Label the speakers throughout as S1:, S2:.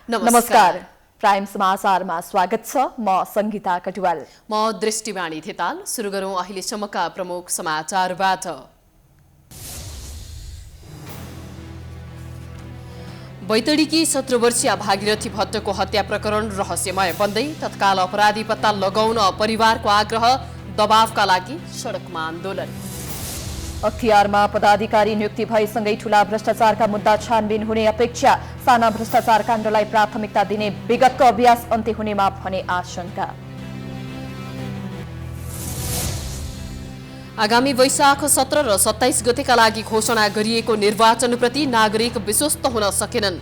S1: नमस्कार। प्राइम समाचारमा स्वागत छ। म संगीता कटुवाल।
S2: म दृष्टिवाणी थेताल। सुरु गरौं अहिलेसम्मका प्रमुख समाचारबाट। बैतडीकी 17 वर्षीय भागीरथी भट्टको हत्या प्रकरण रहस्यमय बन्दै तत्काल अपराधी पत्ता लगाउन परिवारको आग्रह, दबावका लागि सडकमा आन्दोलन।
S1: अख्तियारमा पदाधिकारी नियुक्ति भएसँगै ठूला भ्रष्टाचारका मुद्दा छानबिन हुने अपेक्षा। साना भ्रष्टाचार काण्डलाई प्राथमिकता दिने विगतको अभ्यास अन्त्य हुनेमा भने आशंका।
S2: आगामी वैशाख 17 र 27 गतेका लागि घोषणा गरिएको निर्वाचनप्रति नागरिक विश्वस्त हुन सकेनन्।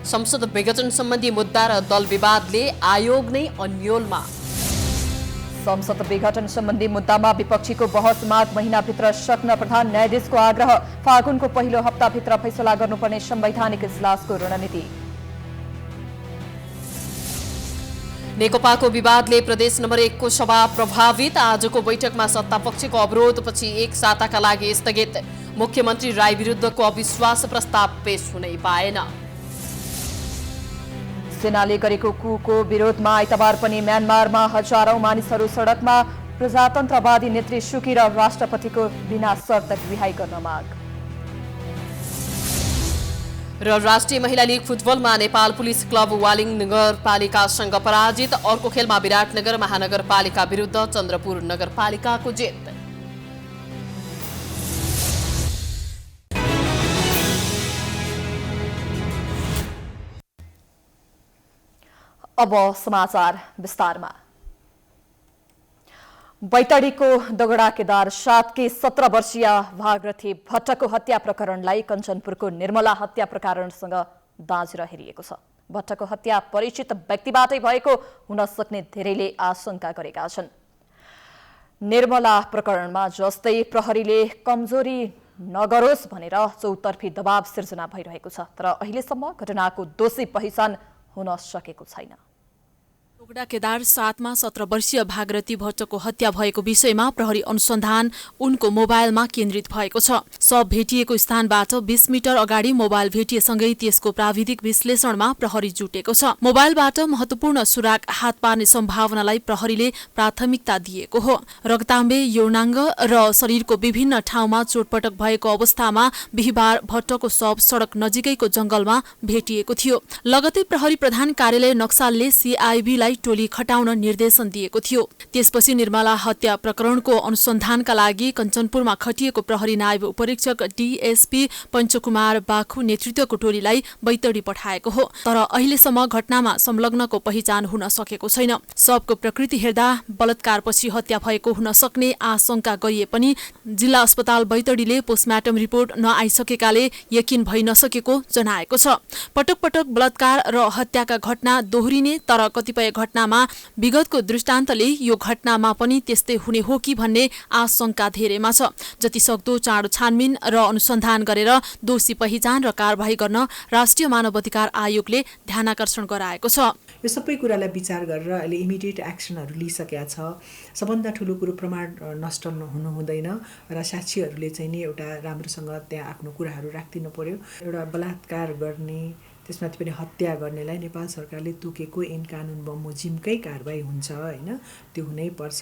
S2: संसद विघटन सम्बन्धी मुद्दा र दल विवादले आयोग नै अन्योलमा।
S1: संसद विघटन सम्बन्धी मुद्दामा विपक्षीको बहस माघ महिनाभित्र सक्न प्रधान न्यायाधीशको आग्रह। फागुनको पहिलो हप्ताभित्र फैसला गर्नुपर्ने संवैधानिक इजलासको रणनीति।
S2: नेकपाको विवादले प्रदेश नम्बर 1 को सभा प्रभावित। आजको बैठकमा सत्तापक्षको अवरोधपछि एक साताका लागि स्थगित। मुख्यमन्त्री राई विरुद्धको अविश्वास प्रस्ताव पेश हुनै पाएन।
S1: सेनाले गरेको कुको विरोधमा आइतबार पनि म्यानमारमा हजारौं मानिसहरू सडकमा। प्रजातन्त्रवादी नेत्री सुकी र राष्ट्रपतिको बिना शर्त रिहाई गर्न माग।
S2: र राष्ट्रिय महिला लीग फुटबलमा नेपाल पुलिस क्लब वालिङ नगरपालिकासँग पराजित। अर्को खेलमा विराटनगर महानगरपालिका विरुद्ध चन्द्रपुर नगरपालिकाको जित।
S1: अब समाचार विस्तारमा। बैतडीको दगडा केदार 7 की 17 वर्षीय भागीरथी भट्टको हत्या प्रकरणलाई कञ्चनपुरको निर्मला हत्या प्रकरणसँग दाँजेर हेरिएको छ। भट्टको हत्या परिचित व्यक्तिबाटै भएको हुन सक्ने धेरैले आशंका गरेका छन्। निर्मला प्रकरणमा जस्तै प्रहरीले कमजोरी नगरोस् भनेर चौतर्फी दबाव सिर्जना भइरहेको छ, तर अहिलेसम्म घटनाको दोषी पहिचान हुन सकेको छैन।
S3: दगडा केदार 7 मा 17 वर्षीय भागीरथी भट्टको हत्या भएको विषयमा प्रहरी अनुसन्धान उनको मोबाइलमा केन्द्रित भएको छ। शव भेटिएको स्थानबाट 20 मिटर अगाडि मोबाइल भेटिएसँगै त्यसको प्राविधिक विश्लेषणमा प्रहरी जुटेको छ। मोबाइलबाट महत्वपूर्ण सुराग हात पार्ने सम्भावनालाई प्रहरीले प्राथमिकता दिएको हो। रक्ताम्बे, यौनाङ्ग र शरीरको विभिन्न ठाउँमा चोटपटक भएको अवस्थामा बिहीबार भट्टको शव सडक नजिकैको जंगलमा भेटिएको थियो। लगतै प्रहरी प्रधान कार्यालय नक्सालले सीआईबीलाई टोली खटाउन निर्देशन दिएको थियो। त्यसपछि निर्मला हत्या प्रकरणको अनुसन्धानका लागि कञ्चनपुरमा खटिएको प्रहरी नायब उपरीक्षक डीएसपी पञ्चकुमार बाखु नेतृत्वको टोलीलाई बैतडी पठाएको हो, तर अहिलेसम्म घटनामा संलग्नको पहिचान हुन सकेको छैन। शवको प्रकृति हेर्दा बलात्कारपछि हत्या भएको हुन सक्ने आशंका गरिए पनि जिल्ला अस्पताल बैतडीले पोस्टमार्टम रिपोर्ट नआइसकेकाले यकिन भइ नसकेको जनाएको छ। पटक पटक बलात्कार र हत्याका घटना दोहोरिने, तर कतिपय घटनामा विगतको दृष्टान्तले यो घटनामा पनि त्यस्तै हुने हो कि भन्ने आशंका धेरैमा छ। जति सक्दो चाँडो छानबिन र अनुसन्धान गरेर दोषी पहिचान र कारबाही गर्न राष्ट्रिय मानवाधिकार आयोगले ध्यानाकर्षण गराएको छ।
S4: यो सबै कुरालाई विचार गरेर अहिले इमिडिएट एक्सनहरू लिइसकेका छ। सबभन्दा ठुलो कुरो प्रमाण नष्ट हुनु हुँदैन र साक्षीहरूले चाहिँ नि एउटा राम्रोसँग त्यहाँ आफ्नो कुराहरू राखिदिनु पर्यो। एउटा बलात्कार गर्ने, त्यसमाथि पनि हत्या गर्नेलाई नेपाल सरकारले तोकेको ऐन कानुन बमोजिमकै कारबाही हुन्छ होइन, त्यो हुनै पर्छ।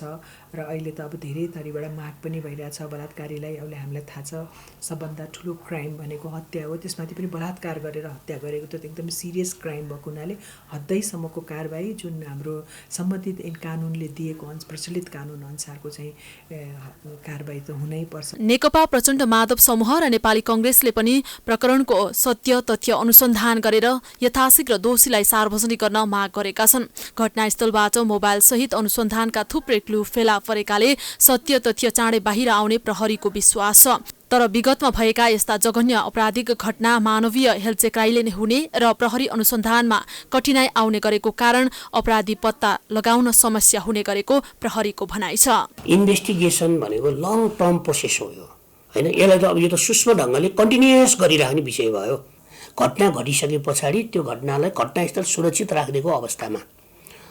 S4: र अहिले त अब धेरै थरीबाट माग पनि भइरहेछ बलात्कारीलाई। अहिले हामीलाई थाहा छ सबभन्दा ठुलो क्राइम भनेको हत्या हो, त्यसमाथि पनि बलात्कार गरेर हत्या गरेको त एकदम सिरियस क्राइम भएको हुनाले हद्दैसम्मको कारबाही जुन हाम्रो सम्बन्धित ऐन कानुनले दिएको प्रचलित कानुन अनुसारको चाहिँ कारबाही त हुनै पर्छ।
S3: नेकपा प्रचण्ड माधव समूह र नेपाली कांग्रेसले पनि प्रकरणको सत्य तथ्य अनुसन्धान गरेर यथाशीघ्र दोषीलाई सार्वजनिक गर्न माग गरेका छन्। घटनास्थलबाट मोबाइल सहित अनुसन्धानका थुप्रै क्लू फेला परेकाले सत्य तथ्य चाँडै बाहिर आउने प्रहरीको विश्वास छ। तर विगतमा भएका यस्ता जघन्य अपराधिक घटना मानवीय हेलचेक्राइले नै हुने र प्रहरी अनुसन्धानमा कठिनाई आउने गरेको कारण अपराधी पत्ता लगाउन समस्या हुने गरेको प्रहरीको भनाइ छ।
S5: इन्भेस्टिगेसन भनेको लङ टर्म प्रोसेस हो यो हैन। यसलाई त अब यो त सूक्ष्म ढङ्गले कन्टिन्युअस गरिराख्ने विषय भयो। घटना घटिसके पछाडि त्यो घटनालाई घटनास्थल सुरक्षित राखिदिएको अवस्थामा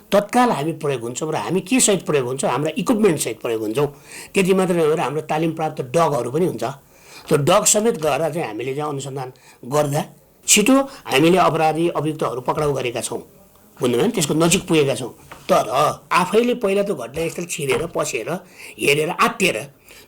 S5: तत्काल हामी प्रयोग हुन्छौँ र हामी के सहित प्रयोग हुन्छौँ, हाम्रा इक्विपमेन्ट सहित प्रयोग हुन्छौँ। त्यति मात्र नभएर हाम्रो तालिम प्राप्त डगहरू पनि हुन्छ। त्यो डग समेत गएर चाहिँ हामीले चाहिँ अनुसन्धान गर्दा छिटो हामीले अपराधी अभियुक्तहरू पक्राउ गरेका छौँ बुझ्नुभयो नि, त्यसको नजिक पुगेका छौँ। तर आफैले पहिला त्यो घटनास्थल छिरेर पसेर हेरेर आत्तिएर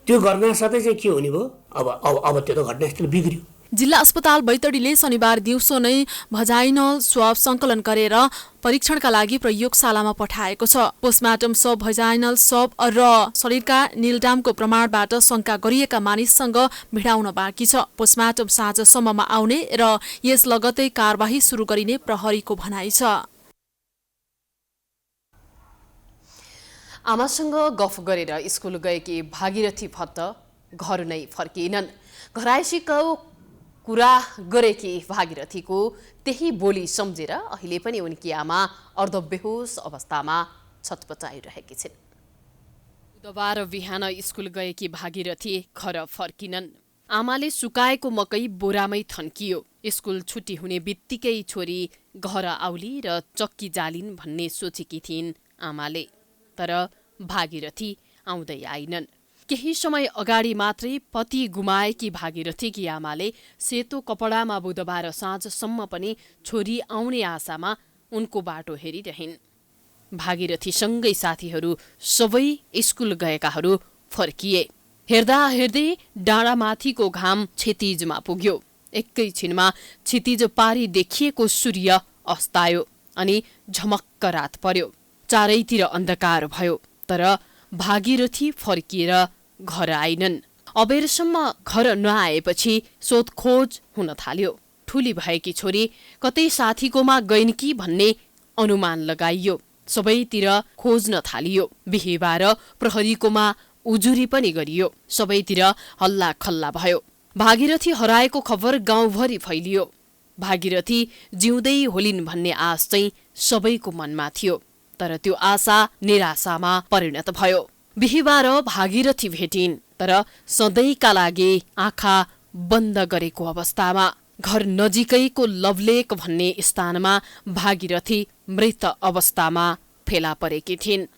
S5: त्यो गर्न साथै चाहिँ के हुने भयो, अब त्यो त घटनास्थल बिग्रियो।
S3: जिल्ला अस्पताल बैतडीले शनिबार दिउँसो नै भजाइनल स्वाब सङ्कलन गरेर परीक्षणका लागि प्रयोगशालामा पठाएको छ। पोस्टमार्टम सब भजाइनल सब र शरीरका निलडामको प्रमाणबाट शङ्का गरिएका मानिससँग भिडाउन बाँकी छ। पोस्टमार्टम साँझसम्ममा आउने र यस लगतै कारबाही सुरु गरिने प्रहरीको भनाइ छ।
S2: आमासँग गफ गरेर स्कुल गएकी भागीरथी भट्ट घर नै फर्किएनन्। घरायसीको कुरा गरेकी भागीरथीको त्यही बोली सम्झेर अहिले पनि उनकी आमा अर्धबेहोस अवस्थामा छटपटाइरहेकी छिन्। बुधबार बिहान स्कुल गएकी भागीरथी घर फर्किनन्। आमाले सुकाएको मकै बोरामै थन्कियो। स्कुल छुट्टी हुने बित्तिकै छोरी घर आउली र चक्की जालिन् भन्ने सोचेकी थिइन् आमाले। तर भागीरथी आउँदै आइनन्। केही समय अगाडि मात्रै पति गुमाएकी भागीरथीकी आमाले सेतो कपडामा बुधबार साँझसम्म पनि छोरी आउने आशामा उनको बाटो हेरिरहिन्। भागीरथीसँगै साथीहरू सबै स्कुल गएकाहरू फर्किए। हेर्दा हेर्दै डाँडामाथिको घाम क्षितिजमा पुग्यो। एकैछिनमा क्षितिज पारी देखिएको सूर्य अस्तायो अनि झमक्क रात पर्यो। चारैतिर अन्धकार भयो। तर भागीरथी फर्किएर घर आइनन्। अबेरसम्म घर नआएपछि सोधखोज हुन थाल्यो। ठुली भएकी छोरी कतै साथीकोमा गइन् कि भन्ने अनुमान लगाइयो। सबैतिर खोज्न थालियो। बिहिबार प्रहरीकोमा उजुरी पनि गरियो। सबैतिर हल्ला खल्ला भयो। भागीरथी हराएको खबर गाउँभरि फैलियो। भागीरथी जिउँदै होलिन् भन्ने आश चाहिँ सबैको मनमा थियो। तर त्यो आशा निराशामा परिणत भयो। बिहिबार भागीरथी भेटिन्, तर सधैँका लागि आँखा बन्द गरेको अवस्थामा। घर नजिकैको लवलेक भन्ने स्थानमा भागीरथी मृत अवस्थामा फेला परेकी थिइन्।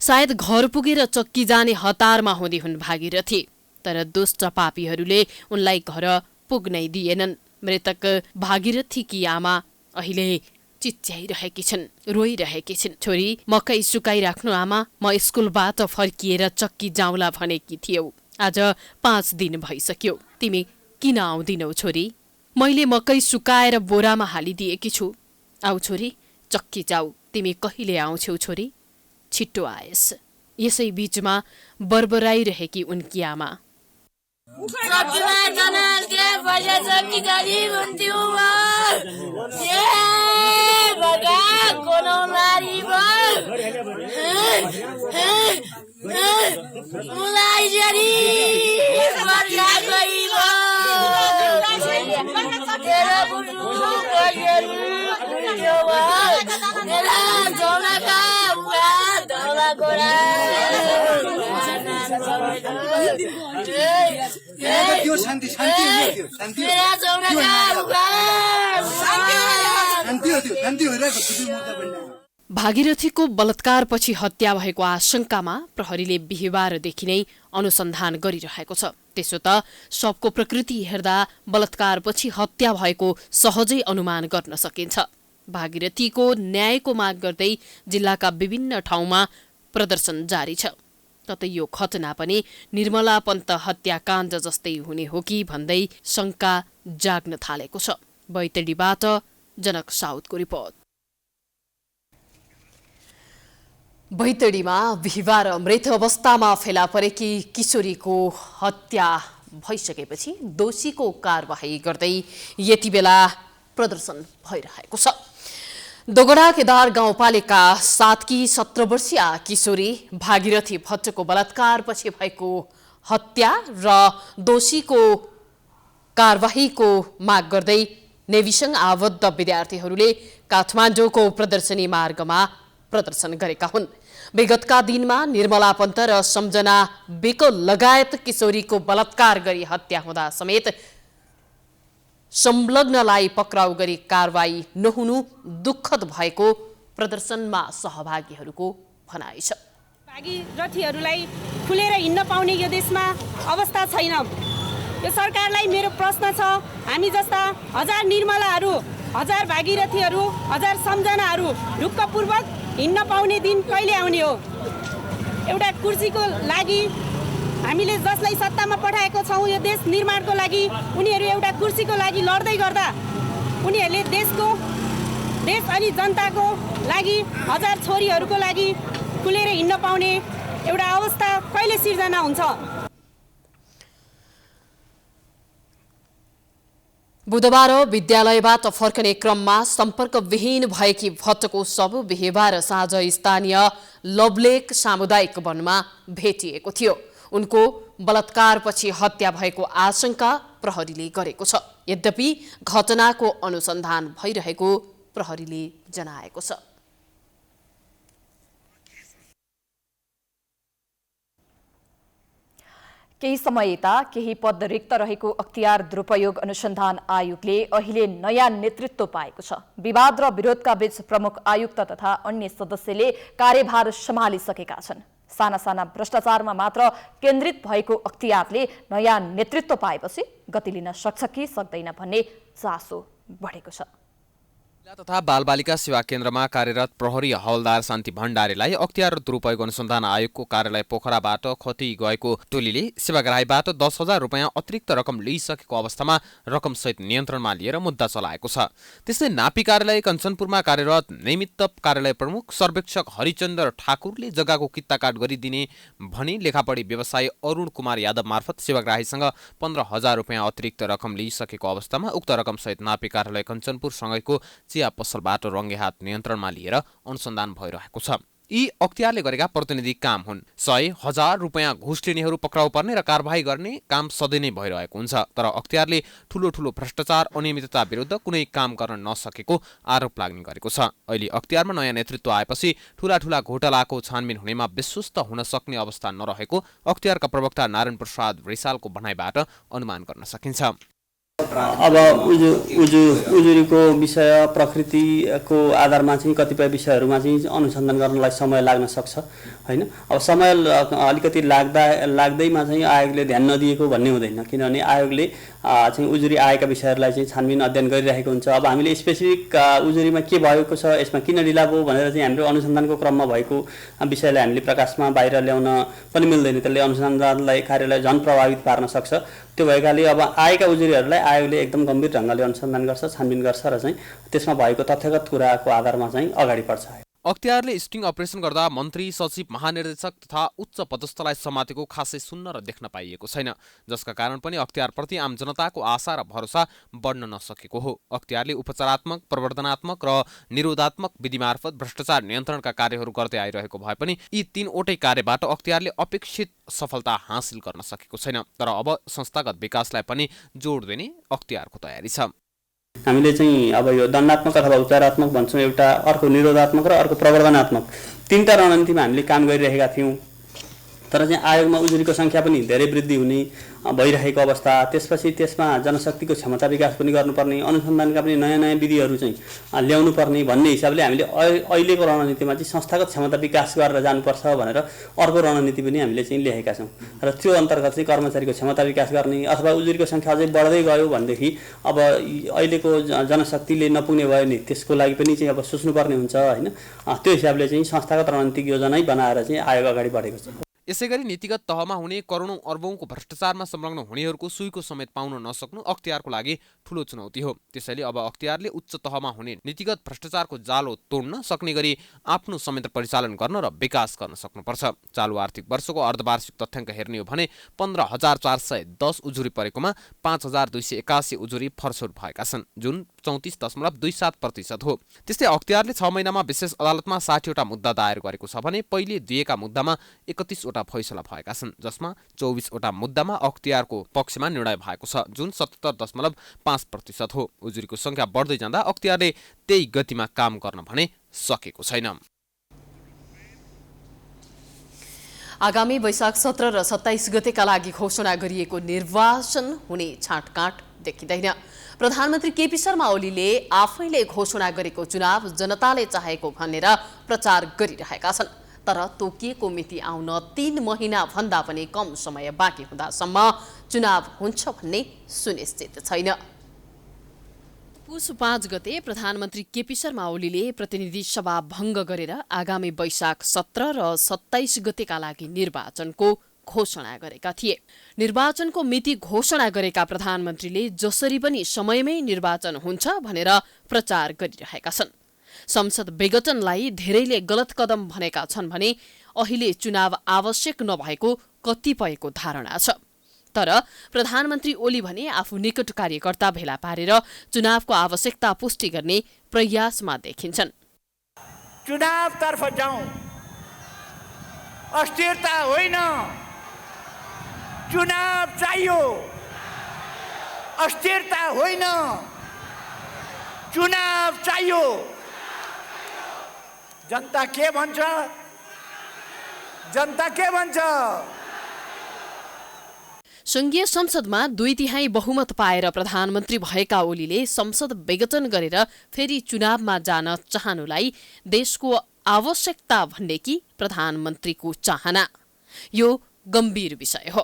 S2: सायद घर पुगेर चक्की जाने हतारमा हुँदै हुन् भागीरथी। तर दुष्ट पापीहरूले उनलाई घर पुग्नै दिएनन्। मृतक भागीरथीकी आमा अहिले चिच्याइरहेकी छिन्, रोइरहेकी छिन्। छोरी मकै सुकाइराख्नु आमा, म स्कुलबाट फर्किएर चक्की जाउँला भनेकी थियौ। आज 5 दिन भइसक्यो। तिमी किन आउँदिनौ छोरी? मैले मकै सुकाएर बोरामा हालिदिएकी छु। आऊ छोरी, चक्की जाऊ। तिमी कहिले आउँछौ छोरी? छिट्टो आएस्। यसै बीचमा बरबराइरहेकी उनकी आमा भागीरथीको बलात्कारपछि हत्या भएको आशंकामा प्रहरीले बिहिबारदेखि नै अनुसन्धान गरिरहेको छ। त्यसो त शवको प्रकृति हेर्दा बलात्कारपछि हत्या भएको सहजै अनुमान गर्न सकिन्छ। भागीरथीको न्यायको माग गर्दै जिल्लाका विभिन्न ठाउँमा प्रदर्शन जारी छ। कतै यो घटना पनि निर्मला पन्त हत्याकाण्ड जस्तै हुने हो कि भन्दै शंका जाग्न थालेको छ। बैतडीबाट जनक साउदको रिपोर्ट। बैतडीमा बिहिबार मृत अवस्थामा फेला परेकी किशोरीको हत्या भइसकेपछि दोषीको कारबाही गर्दै यति बेला प्रदर्शन भइरहेको छ। दोगडा केदार गाउँपालिका 7 की 17 वर्षीय किशोरी भागीरथी भट्टको बलात्कारपछि भएको हत्या र दोषीको कारबाहीको माग गर्दै नेविसँग आबद्ध विद्यार्थीहरूले काठमाडौँको प्रदर्शनी मार्गमा प्रदर्शन गरेका हुन्। विगतका दिनमा निर्मला पन्त र सम्झना बेको लगायत किशोरीको बलात्कार गरी हत्या हुँदा समेत संलग्नलाई पक्राउ गरी कारवाही नहुनु दुःखद भएको प्रदर्शनमा सहभागीहरूको भनाइ छ।
S6: भागीरथीहरूलाई खुलेर हिँड्न पाउने यो देशमा अवस्था छैन। यो सरकारलाई मेरो प्रश्न छ, हामी जस्ता हजार निर्मलाहरू, हजार भागीरथीहरू, हजार सम्झनाहरू ढुक्कपूर्वक हिँड्न पाउने दिन कहिले आउने हो? एउटा कुर्सीको लागि हामीले जसलाई सत्तामा पठाएको छौँ यो देश निर्माणको लागि, उनीहरू एउटा कुर्सीको लागि लड्दै गर्दा उनीहरूले देश अनि जनताको लागि, हजार छोरीहरूको लागि खुलेर हिँड्न पाउने एउटा अवस्था कहिले सिर्जना हुन्छ?
S2: बुधबार विद्यालयबाट फर्कने क्रममा सम्पर्कविहीन भएकी भट्टको शव बिहीबार साँझ स्थानीय लवलेक सामुदायिक वनमा भेटिएको थियो। उनको बलात्कारपछि हत्या भएको आशंका प्रहरीले गरेको छ। यद्यपि घटनाको अनुसन्धान भइरहेको प्रहरीले जनाएको छ।
S1: केही समय यता केही पद रिक्त रहेको अख्तियार दुरुपयोग अनुसन्धान आयोगले अहिले नयाँ नेतृत्व पाएको छ। विवाद र विरोधका बीच प्रमुख आयुक्त तथा अन्य सदस्यले कार्यभार सम्हालिसकेका छन्। साना साना भ्रष्टाचारमा मात्र केन्द्रित भएको अख्तियारले नयाँ नेतृत्व पाएपछि गति लिन सक्छ कि सक्दैन भन्ने चासो बढेको छ।
S7: महिला तथा बालबालिका सेवा केन्द्रमा कार्यरत प्रहरी हवलदार शान्ति भण्डारीलाई अख्तियार दुरुपयोग अनुसन्धान आयोगको कार्यालय पोखराबाट खती गएको टोलीले सेवाग्राहीबाट 10,000 रुपियाँ अतिरिक्त रकम लिइसकेको अवस्थामा रकमसहित नियन्त्रणमा लिएर मुद्दा चलाएको छ। त्यस्तै नापी कार्यालय कञ्चनपुरमा कार्यरत निमित्त कार्यालय प्रमुख सर्वेक्षक हरिचन्द्र ठाकुरले जग्गाको कित्ताकाट गरिदिने भनी लेखापढी व्यवसायी अरुण कुमार यादव मार्फत सेवाग्राहीसँग 15,000 रुपियाँ अतिरिक्त रकम लिइसकेको अवस्थामा उक्त रकमसहित नापी कार्यालय कञ्चनपुरसँगैको चिया पसलबाट रङ्गेहात नियन्त्रणमा लिएर अनुसन्धान भइरहेको छ। यी अख्तियारले गरेका प्रतिनिधि काम हुन्। 100,000 रुपियाँ घुस लिनेहरू पक्राउ पर्ने र कारबाही गर्ने काम सधैँ नै भइरहेको हुन्छ। तर अख्तियारले ठूलो भ्रष्टाचार अनियमितता विरुद्ध कुनै काम गर्न नसकेको आरोप लाग्ने गरेको छ। अहिले अख्तियारमा नयाँ नेतृत्व आएपछि ठूला घोटालाको छानबिन हुनेमा विश्वस्त हुन सक्ने अवस्था नरहेको अख्तियारका प्रवक्ता नारायण प्रसाद रिसालको भनाइबाट अनुमान गर्न सकिन्छ।
S8: अब उजुरीको विषय प्रकृतिको आधारमा चाहिँ कतिपय विषयहरूमा चाहिँ अनुसन्धान गर्नलाई समय लाग्न सक्छ हैन। अब समय अलिकति लाग्दैमा चाहिँ आयोगले ध्यान नदिएको भन्ने हुँदैन, किनभने आयोगले चाहिँ उजुरी आएका विषयहरूलाई चाहिँ छानबिन अध्ययन गरिरहेको हुन्छ। अब हामीले स्पेसिफिक उजुरीमा के भएको छ, यसमा किन ढिला भयो भनेर चाहिँ हाम्रो अनुसन्धानको क्रममा भएको विषयलाई हामीले प्रकाशमा बाहिर ल्याउन पनि मिल्दैन। त्यसले अनुसन्धानलाई कार्यलाई झन् प्रभावित पार्न सक्छ। त्यो भएकाले अब आएका उजुरीहरूलाई आयोगले एकदम गम्भीर ढङ्गले अनुसन्धान गर्छ, छानबिन गर्छ र चाहिँ त्यसमा भएको तथ्यगत कुराको आधारमा चाहिँ अगाडि बढ्छ।
S7: अख्तियारले स्टिङ अपरेसन गर्दा मन्त्री सचिव महानिर्देशक तथा उच्च पदस्थलाई समातेको खासै सुन्न र देख्न पाइएको छैन, जसका कारण पनि अख्तियारप्रति आम जनताको आशा र भरोसा बढ्न नसकेको हो। अख्तियारले उपचारात्मक, प्रवर्धनात्मक र निरोधात्मक विधि मार्फत भ्रष्टाचार नियन्त्रणका कार्यहरू गर्दै आइरहेको भए पनि यी तीनवटै कार्यबाट अख्तियारले अपेक्षित सफलता हासिल गर्न सकेको छैन। तर अब संस्थागत विकासलाई पनि जोड दिने अख्तियारको तयारी छ।
S8: हामीले चाहिँ अब यो दण्डात्मक अथवा उपचारात्मक भन्छौँ, एउटा अर्को निरोधात्मक र अर्को प्रवर्धनात्मक, तीनटा रणनीतिमा हामीले काम गरिरहेका थियौँ। तर चाहिँ आयोगमा उजुरीको सङ्ख्या पनि धेरै वृद्धि हुने भइरहेको अवस्था, त्यसपछि त्यसमा जनशक्तिको क्षमता विकास पनि गर्नुपर्ने, अनुसन्धानका पनि नयाँ विधिहरू चाहिँ ल्याउनु पर्ने भन्ने हिसाबले हामीले अहिलेको रणनीतिमा चाहिँ संस्थागत क्षमता विकास गरेर जानुपर्छ भनेर अर्को रणनीति पनि हामीले चाहिँ ल्याएका छौँ। र त्यो अन्तर्गत चाहिँ कर्मचारीको क्षमता विकास गर्ने अथवा उजुरीको सङ्ख्या अझै बढ्दै गयो भनेदेखि अब अहिलेको जनशक्तिले नपुग्ने भयो नि त्यसको लागि पनि चाहिँ अब सोच्नुपर्ने हुन्छ हैन। त्यो हिसाबले चाहिँ संस्थागत रणनीतिक योजनै बनाएर चाहिँ आयोग अगाडि बढेको छ।
S7: यसैगरी नीतिगत तहमा हुने करोडौं अर्बौंको भ्रष्टाचारमा संलग्न हुनेहरूको सुईको समेत पाउन नसक्नु अख्तियारको लागि ठूलो चुनौती हो। त्यसैले अब अख्तियारले उच्च तहमा हुने नीतिगत भ्रष्टाचारको जालो तोड्न सक्ने गरी आफ्नो संयन्त्र परिचालन गर्न र विकास गर्न सक्नुपर्छ। चालु आर्थिक वर्षको अर्धवार्षिक तथ्याङ्क हेर्ने हो भने 15,410 उजुरी परेकोमा 5,281 उजुरी फरसोट भएका छन्, जुन 34.27% हो। त्यस्तै अख्तियारले 6 महिनामा विशेष अदालतमा 60 वटा मुद्दा दायर गरेको छ भने पहिले दिएका मुद्दामा 31 वटा फैसला भएका छन्, जसमा 24 वटा मुद्दामा अख्तियारको पक्षमा निर्णय भएको छ, जुन 77.5% हो। उजुरीको संख्या बढ्दै जाँदा अख्तियारले त्यही गतिमा काम गर्न भने सकेको छैन।
S2: आगामी वैशाख 17 र 27 गतेका लागि घोषणा गरिएको निर्वाचन हुने छाँटकाँट देखिँदैन। प्रधानमन्त्री केपी शर्मा ओलीले आफैले घोषणा गरेको चुनाव जनताले चाहेको भनेर प्रचार गरिरहेका छन्। तर तोकिएको मिति आउन 3 महिना भन्दा पनि कम समय बाँकी हुँदासम्म चुनाव हुन्छ भन्ने सुनिश्चित छैन।
S3: पुस 5 गते प्रधानमन्त्री केपी शर्मा ओलीले प्रतिनिधि सभा भङ्ग गरेर आगामी वैशाख 17 र 27 गतेका लागि निर्वाचनको घोषणा गरेका थिए। निर्वाचनको मिति घोषणा गरेका प्रधानमन्त्रीले जसरी पनि समयमै निर्वाचन हुन्छ भनेर प्रचार गरिरहेका छन्। संसद विघटनलाई धेरैले गलत कदम भनेका छन् भने अहिले चुनाव आवश्यक नभएको कतिपयको धारणा छ। तर प्रधानमन्त्री ओली भने आफू निकट कार्यकर्ता भेला पारेर चुनावको आवश्यकता पुष्टि गर्ने प्रयासमा देखिन्छन्।
S9: चुनावतर्फ जाउँ, अस्थिरता होइन, चुनाव चाहियो, अस्थिरता होइन, चुनाव चाहियो। जनता के भन्छ? जनता के भन्छ?
S3: संघीय संसदमा 2/3 बहुमत पाएर प्रधानमन्त्री भएका ओलीले संसद विघटन गरेर फेरि चुनावमा जान चाहनुलाई देशको आवश्यकता भन्ने कि प्रधानमन्त्रीको चाहना, यो गम्भीर विषय हो।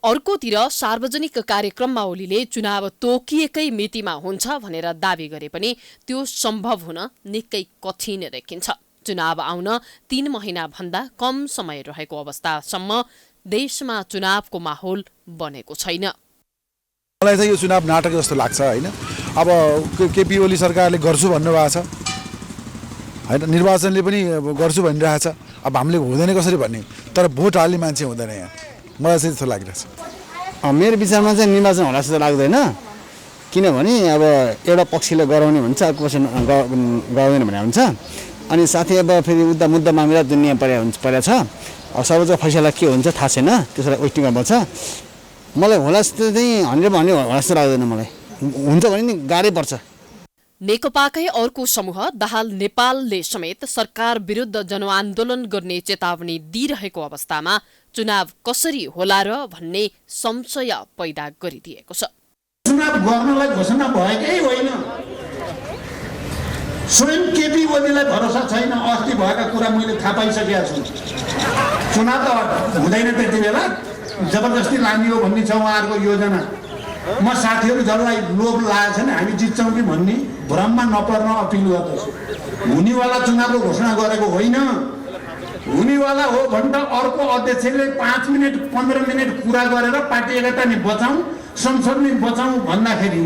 S3: अर्कोतिर सार्वजनिक कार्यक्रममा ओलीले चुनाव तोकिएकै मितिमा हुन्छ भनेर दावी गरे पनि त्यो सम्भव हुन निकै कठिन देखिन्छ। चुनाव आउन 3 महिना भन्दा कम समय रहेको अवस्थासम्म देशमा चुनावको माहौल बनेको छैन।
S10: मलाई चाहिँ यो चुनाव नाटक जस्तो लाग्छ हैन। अब केपी ओली सरकारले गर्छु भन्नुभएको छ हैन, निर्वाचनले पनि गर्छु भनिरहेछ। अब हामीले हुँदैन कसरी भन्ने, तर भोट हाल्ने मान्छे हुँदैन यहाँ, मलाई चाहिँ त्यस्तो लागिरहेछ।
S11: मेरो विचारमा चाहिँ निर्वाचन होला जस्तो लाग्दैन, किनभने अब एउटा पक्षले गराउने भन्छ, अर्को पक्ष गराउँदैन भने हुन्छ। अनि साथै अब फेरि मुद्दा मामिला दुनियाँ परेको छ, सर्वोच्च फैसला के हुन्छ थाहा छैन, त्यसलाई वेटिङ गर्नु पर्छ। मलाई होला जस्तो चाहिँ 100 भन्ने होला जस्तो लाग्दैन मलाई, हुन्छ भने नि गाह्रै पर्छ।
S3: नेकपाकै अर्को समूह दाहाल नेपालले समेत सरकार विरुद्ध जनआन्दोलन गर्ने चेतावनी दिइरहेको अवस्थामा चुनाव कसरी होला र भन्ने संशय पैदा गरिदिएको छ।
S12: चुनाव गर्नलाई घोषणा भएकै होइन, स्वयं केपी ओलीलाई भरोसा छैन। अस्ति भएका कुरा मैले थाहा पाइसकेका छु। चुनाव त हुँदैन त्यति बेला, जबरजस्ती लाने हो भन्ने छ उहाँहरूको योजना। म साथीहरू जसलाई लोभ लागेको छ नि हामी जित्छौँ कि भन्ने भ्रममा नपर्न अपिल गर्दछु। हुनेवाला चुनावको घोषणा गरेको होइन, हुनेवाला हो भने त अर्को अध्यक्षले 5 मिनट 15 मिनट कुरा गरेर पार्टी एकता नि बचाउँ, संसद नि बचाउँ भन्दाखेरि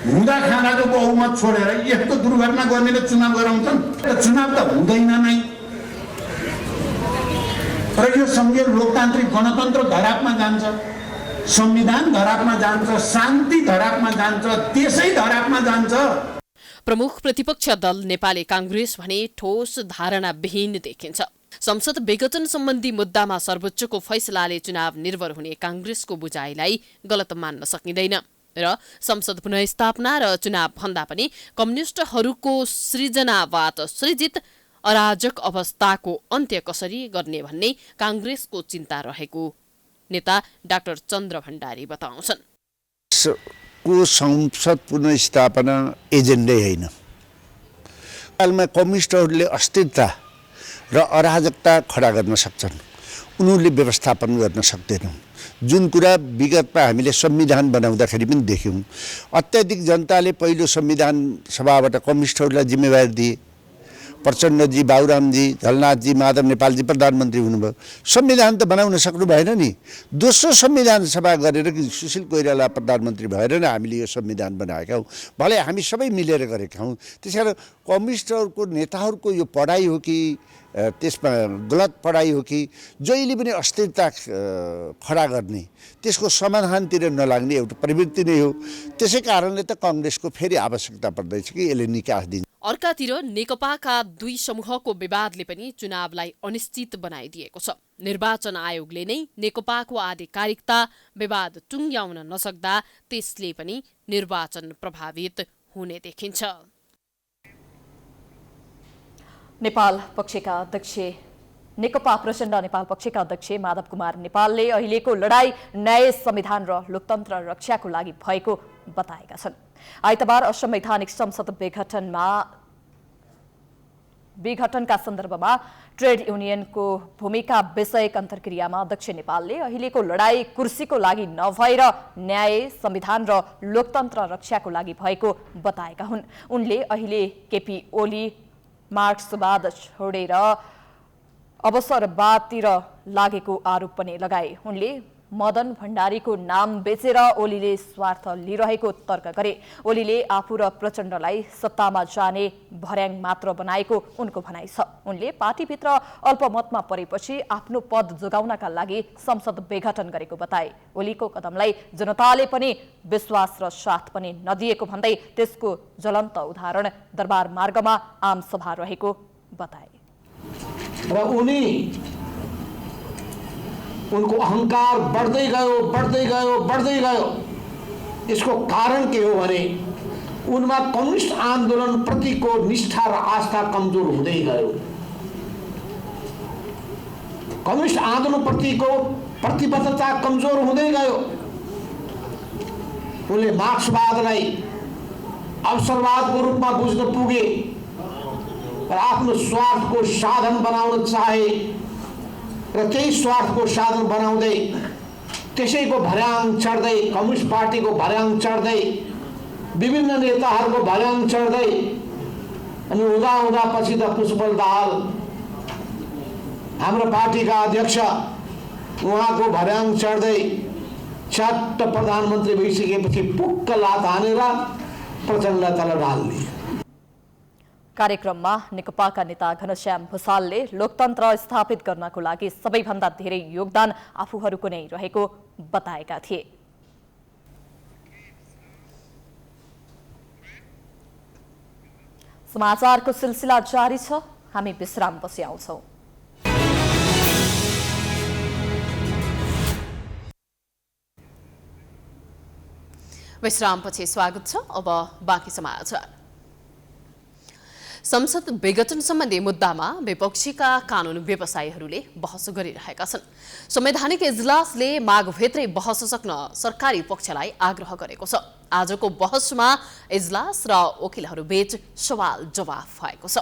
S12: हुँदा खानाको बहुमत छोडेर यस्तो दुर्घटना गर्नेले चुनाव गराउँछन्। चुनाव त हुँदैन नै। र यो संघीय लोकतान्त्रिक गणतन्त्र धरापमा जान्छ, संविधान धरापमा जान्छ, शान्ति धरापमा जान्छ, त्यसै धरापमा जान्छ।
S3: प्रमुख प्रतिपक्ष दल नेपाली कांग्रेस भने ठोस धारणा विहीन देखिन्छ। संसद विघटन सम्बन्धी मुद्दामा सर्वोच्चको फैसलाले चुनाव निर्भर हुने कांग्रेसको बुझाइलाई गलत मान्न सकिँदैन र संसद पुनःस्थापना र चुनाव भन्दा पनि कम्युनिस्टहरूको सृजनावाद सृजित अराजक अवस्थाको अन्त्य कसरी गर्ने भन्ने कांग्रेसको चिन्ता रहेको नेता डाक्टर चन्द्र भण्डारी बताउँछन्।
S13: संसद पुनःस्थापना एजेन्डै होइन। हालमा कम्युनिस्टहरूले अस्थिरता र अराजकता खडा गर्न सक्छन्, उनीहरूले व्यवस्थापन गर्न सक्दैनन्। जुन कुरा विगतमा हामीले संविधान बनाउँदाखेरि पनि देख्यौँ, अत्याधिक जनताले पहिलो संविधान सभाबाट कम्युनिस्टहरूलाई जिम्मेवारी दिए। प्रचण्डजी, बाबुरामजी, झलनाथजी, माधव नेपालजी प्रधानमन्त्री हुनुभयो, संविधान त बनाउन सक्नु भएन नि। दोस्रो संविधान सभा गरेर कि सुशील कोइराला प्रधानमन्त्री भएर नै हामीले यो संविधान बनाएका हौँ, भले हामी सबै मिलेर गरेका हौँ। त्यसकारण कम्युनिस्टहरूको नेताहरूको यो पढाइ हो कि त्यसमा गलत पढाइ हो कि जहिले पनि अस्थिरता खडा गर्ने, त्यसको समाधानतिर नलाग्ने एउटा प्रवृत्ति नै हो। त्यसै कारणले त कांग्रेसको फेरि आवश्यकता पर्दैछ कि यसले निकास दिन्छ।
S3: अर्कातिर नेकपाका दुई समूहको विवादले पनि चुनावलाई अनिश्चित बनाइदिएको छ। निर्वाचन आयोगले नै नेकपाको आधिकारिकता विवाद टुङ्ग्याउन नसक्दा त्यसले पनि निर्वाचन प्रभावित हुने देखिन्छ।
S1: नेपाल पक्षका अध्यक्ष नेकपा प्रचण्ड नेपाल पक्षका अध्यक्ष माधव कुमार नेपालले अहिलेको लडाई न्याय संविधान र लोकतन्त्र रक्षाको लागि भएको बताएका छन्। आइतबार असंवैधानिक संसद विघटनमा विघटनका सन्दर्भमा ट्रेड युनियनको भूमिका विषयक अन्तर्क्रियामा अध्यक्ष नेपालले अहिलेको लडाई कुर्सीको लागि नभएर न्याय, संविधान र लोकतन्त्र रक्षाको लागि भएको बताएका हुन्। उनले अहिले केपी ओली मार्क्सवाद छोडेर अवसरवादतिर लागेको आरोप पनि लगाए। उनले मदन भण्डारीको नाम बेचेर ओलीले स्वार्थ लिइरहेको तर्क गरे। ओलीले आफू र प्रचण्डलाई सत्तामा जाने भर्याङ मात्र बनाएको उनको भनाइ छ। उनले पार्टीभित्र अल्पमतमा परेपछि आफ्नो पद जोगाउनका लागि संसद विघटन गरेको बताए। ओलीको कदमलाई जनताले पनि विश्वास र साथ पनि नदिएको भन्दै त्यसको ज्वलन्त उदाहरण दरबार मार्गमा आम सभा रहेको बताए।
S12: र उनको अहंकार बढ्दै गयो। यसको कारण के हो भने उनमा कम्युनिस्ट आन्दोलन प्रतिको निष्ठा र आस्था कमजोर हुँदै गयो। कम्युनिस्ट आन्दोलन प्रतिको प्रतिबद्धता कमजोर हुँदै गयो। उनले मार्क्सवादलाई अवसरवादको रूपमा बुझ्न पुगे र आफ्नो स्वार्थको साधन बनाउन चाहे र त्यही स्वार्थको साधन बनाउँदै त्यसैको भर्याङ चढ्दै कम्युनिस्ट पार्टीको भर्याङ चढ्दै विभिन्न नेताहरूको भर्याङ चढ्दै अनि हुँदा पछि त पुष्पल दाहाल हाम्रो पार्टीका अध्यक्ष उहाँको भर्याङ चढ्दै चट्ट प्रधानमन्त्री भइसकेपछि पुक्क लात हानेर प्रचण्डलाई तल ढाल्ने।
S1: कार्यक्रममा नेकपाका नेता घनश्याम भुसालले लोकतन्त्र स्थापित गर्नको लागि सबैभन्दा धेरै योगदान आफूहरूको नै रहेको बताएका थिए। समाचारको सिलसिला जारी छ, हामी विश्रामपछि आउँछौं।
S2: विश्रामपछि स्वागत छ। अब बाँकी समाचार। संसद विघटन सम्बन्धी मुद्दामा विपक्षीका कानून व्यवसायीहरूले बहस गरिरहेका छन्। संवैधानिक इजलासले मागभित्रै बहस सक्न सरकारी पक्षलाई आग्रह गरेको छ। आजको बहसमा इजलास र वकिलहरूबीच सवाल जवाफ भएको छ।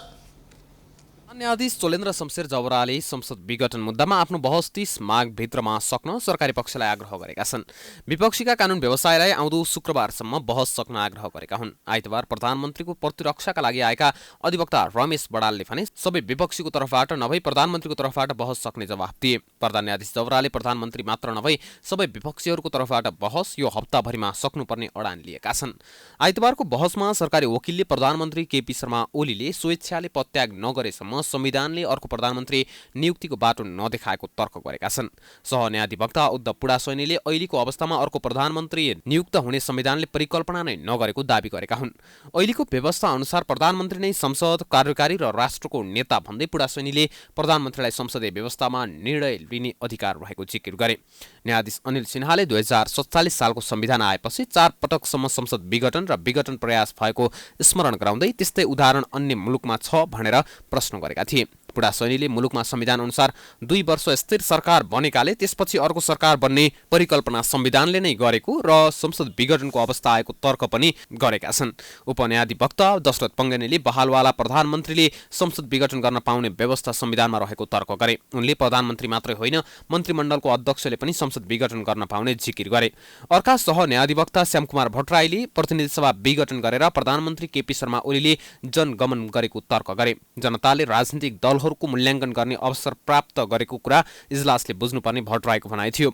S7: न्यायाधीश चोलेन्द्र शमशेर जवराले संसद विघटन मुद्दामा आफ्नो बहस 30 माघभित्रमा सक्न सरकारी पक्षलाई आग्रह गरेका छन्। विपक्षीका कानून व्यवसायलाई आउँदो शुक्रबारसम्म बहस सक्न आग्रह गरेका हुन्। आइतबार प्रधानमन्त्रीको प्रतिरक्षाका लागि आएका अधिवक्ता रमेश बडालले भने सबै विपक्षीको तर्फबाट नभई प्रधानमन्त्रीको तर्फबाट बहस सक्ने जवाफ दिए। प्रधान न्यायाधीश जवराले प्रधानमन्त्री मात्र नभई सबै विपक्षीहरूको तर्फबाट बहस यो हप्ताभरिमा सक्नुपर्ने अडान लिएका छन्। आइतबारको बहसमा सरकारी वकिलले प्रधानमन्त्री केपी शर्मा ओलीले स्वेच्छाले पदत्याग नगरेसम्म संविधानले अर्को प्रधानमन्त्री नियुक्तिको बाटो नदेखाएको तर्क गरेका छन्। सहन्यायाधिवक्ता उद्धव पुडासैनीले अहिलेको अवस्थामा अर्को प्रधानमन्त्री नियुक्त हुने संविधानले परिकल्पना नै नगरेको दावी गरेका हुन्। अहिलेको व्यवस्था अनुसार प्रधानमन्त्री नै संसद, कार्यकारी र राष्ट्रको नेता भन्दै पुडासैनीले प्रधानमन्त्रीलाई संसदीय व्यवस्थामा निर्णय लिने अधिकार रहेको जिकिर गरे। न्यायाधीश अनिल सिन्हाले 2047 सालको संविधान आएपछि 4 पटकसम्म संसद विघटन र विघटन प्रयास भएको स्मरण गराउँदै त्यस्तै उदाहरण अन्य मुलुकमा छ भनेर प्रश्न गरेका थिए। पुडासैनीले मुलुकमा संविधान अनुसार 2 वर्ष स्थिर सरकार बनेकाले त्यसपछि अर्को सरकार बन्ने परिकल्पना संविधानले नै गरेको र संसद विघटनको अवस्था आएको तर्क पनि गरेका छन्। उपन्यायाधिवक्ता दशरथ पङ्गेनीले बहालवाला प्रधानमन्त्रीले संसद विघटन गर्न पाउने व्यवस्था संविधानमा रहेको तर्क गरे। उनले प्रधानमन्त्री मात्रै होइन मन्त्रीमण्डलको अध्यक्षले पनि संसद विघटन गर्न पाउने जिकिर गरे। अर्का सहन्यायाधिवक्ता श्यामकुमार भट्टराईले प्रतिनिधि सभा विघटन गरेर प्रधानमन्त्री केपी शर्मा ओलीले जनगमन गरेको तर्क गरे। जनताले राजनीतिक दलहरूको मूल्याङ्कन गर्ने अवसर प्राप्त गरेको कुरा इजलासले बुझ्नुपर्ने भट्टराईको भनाइ थियो।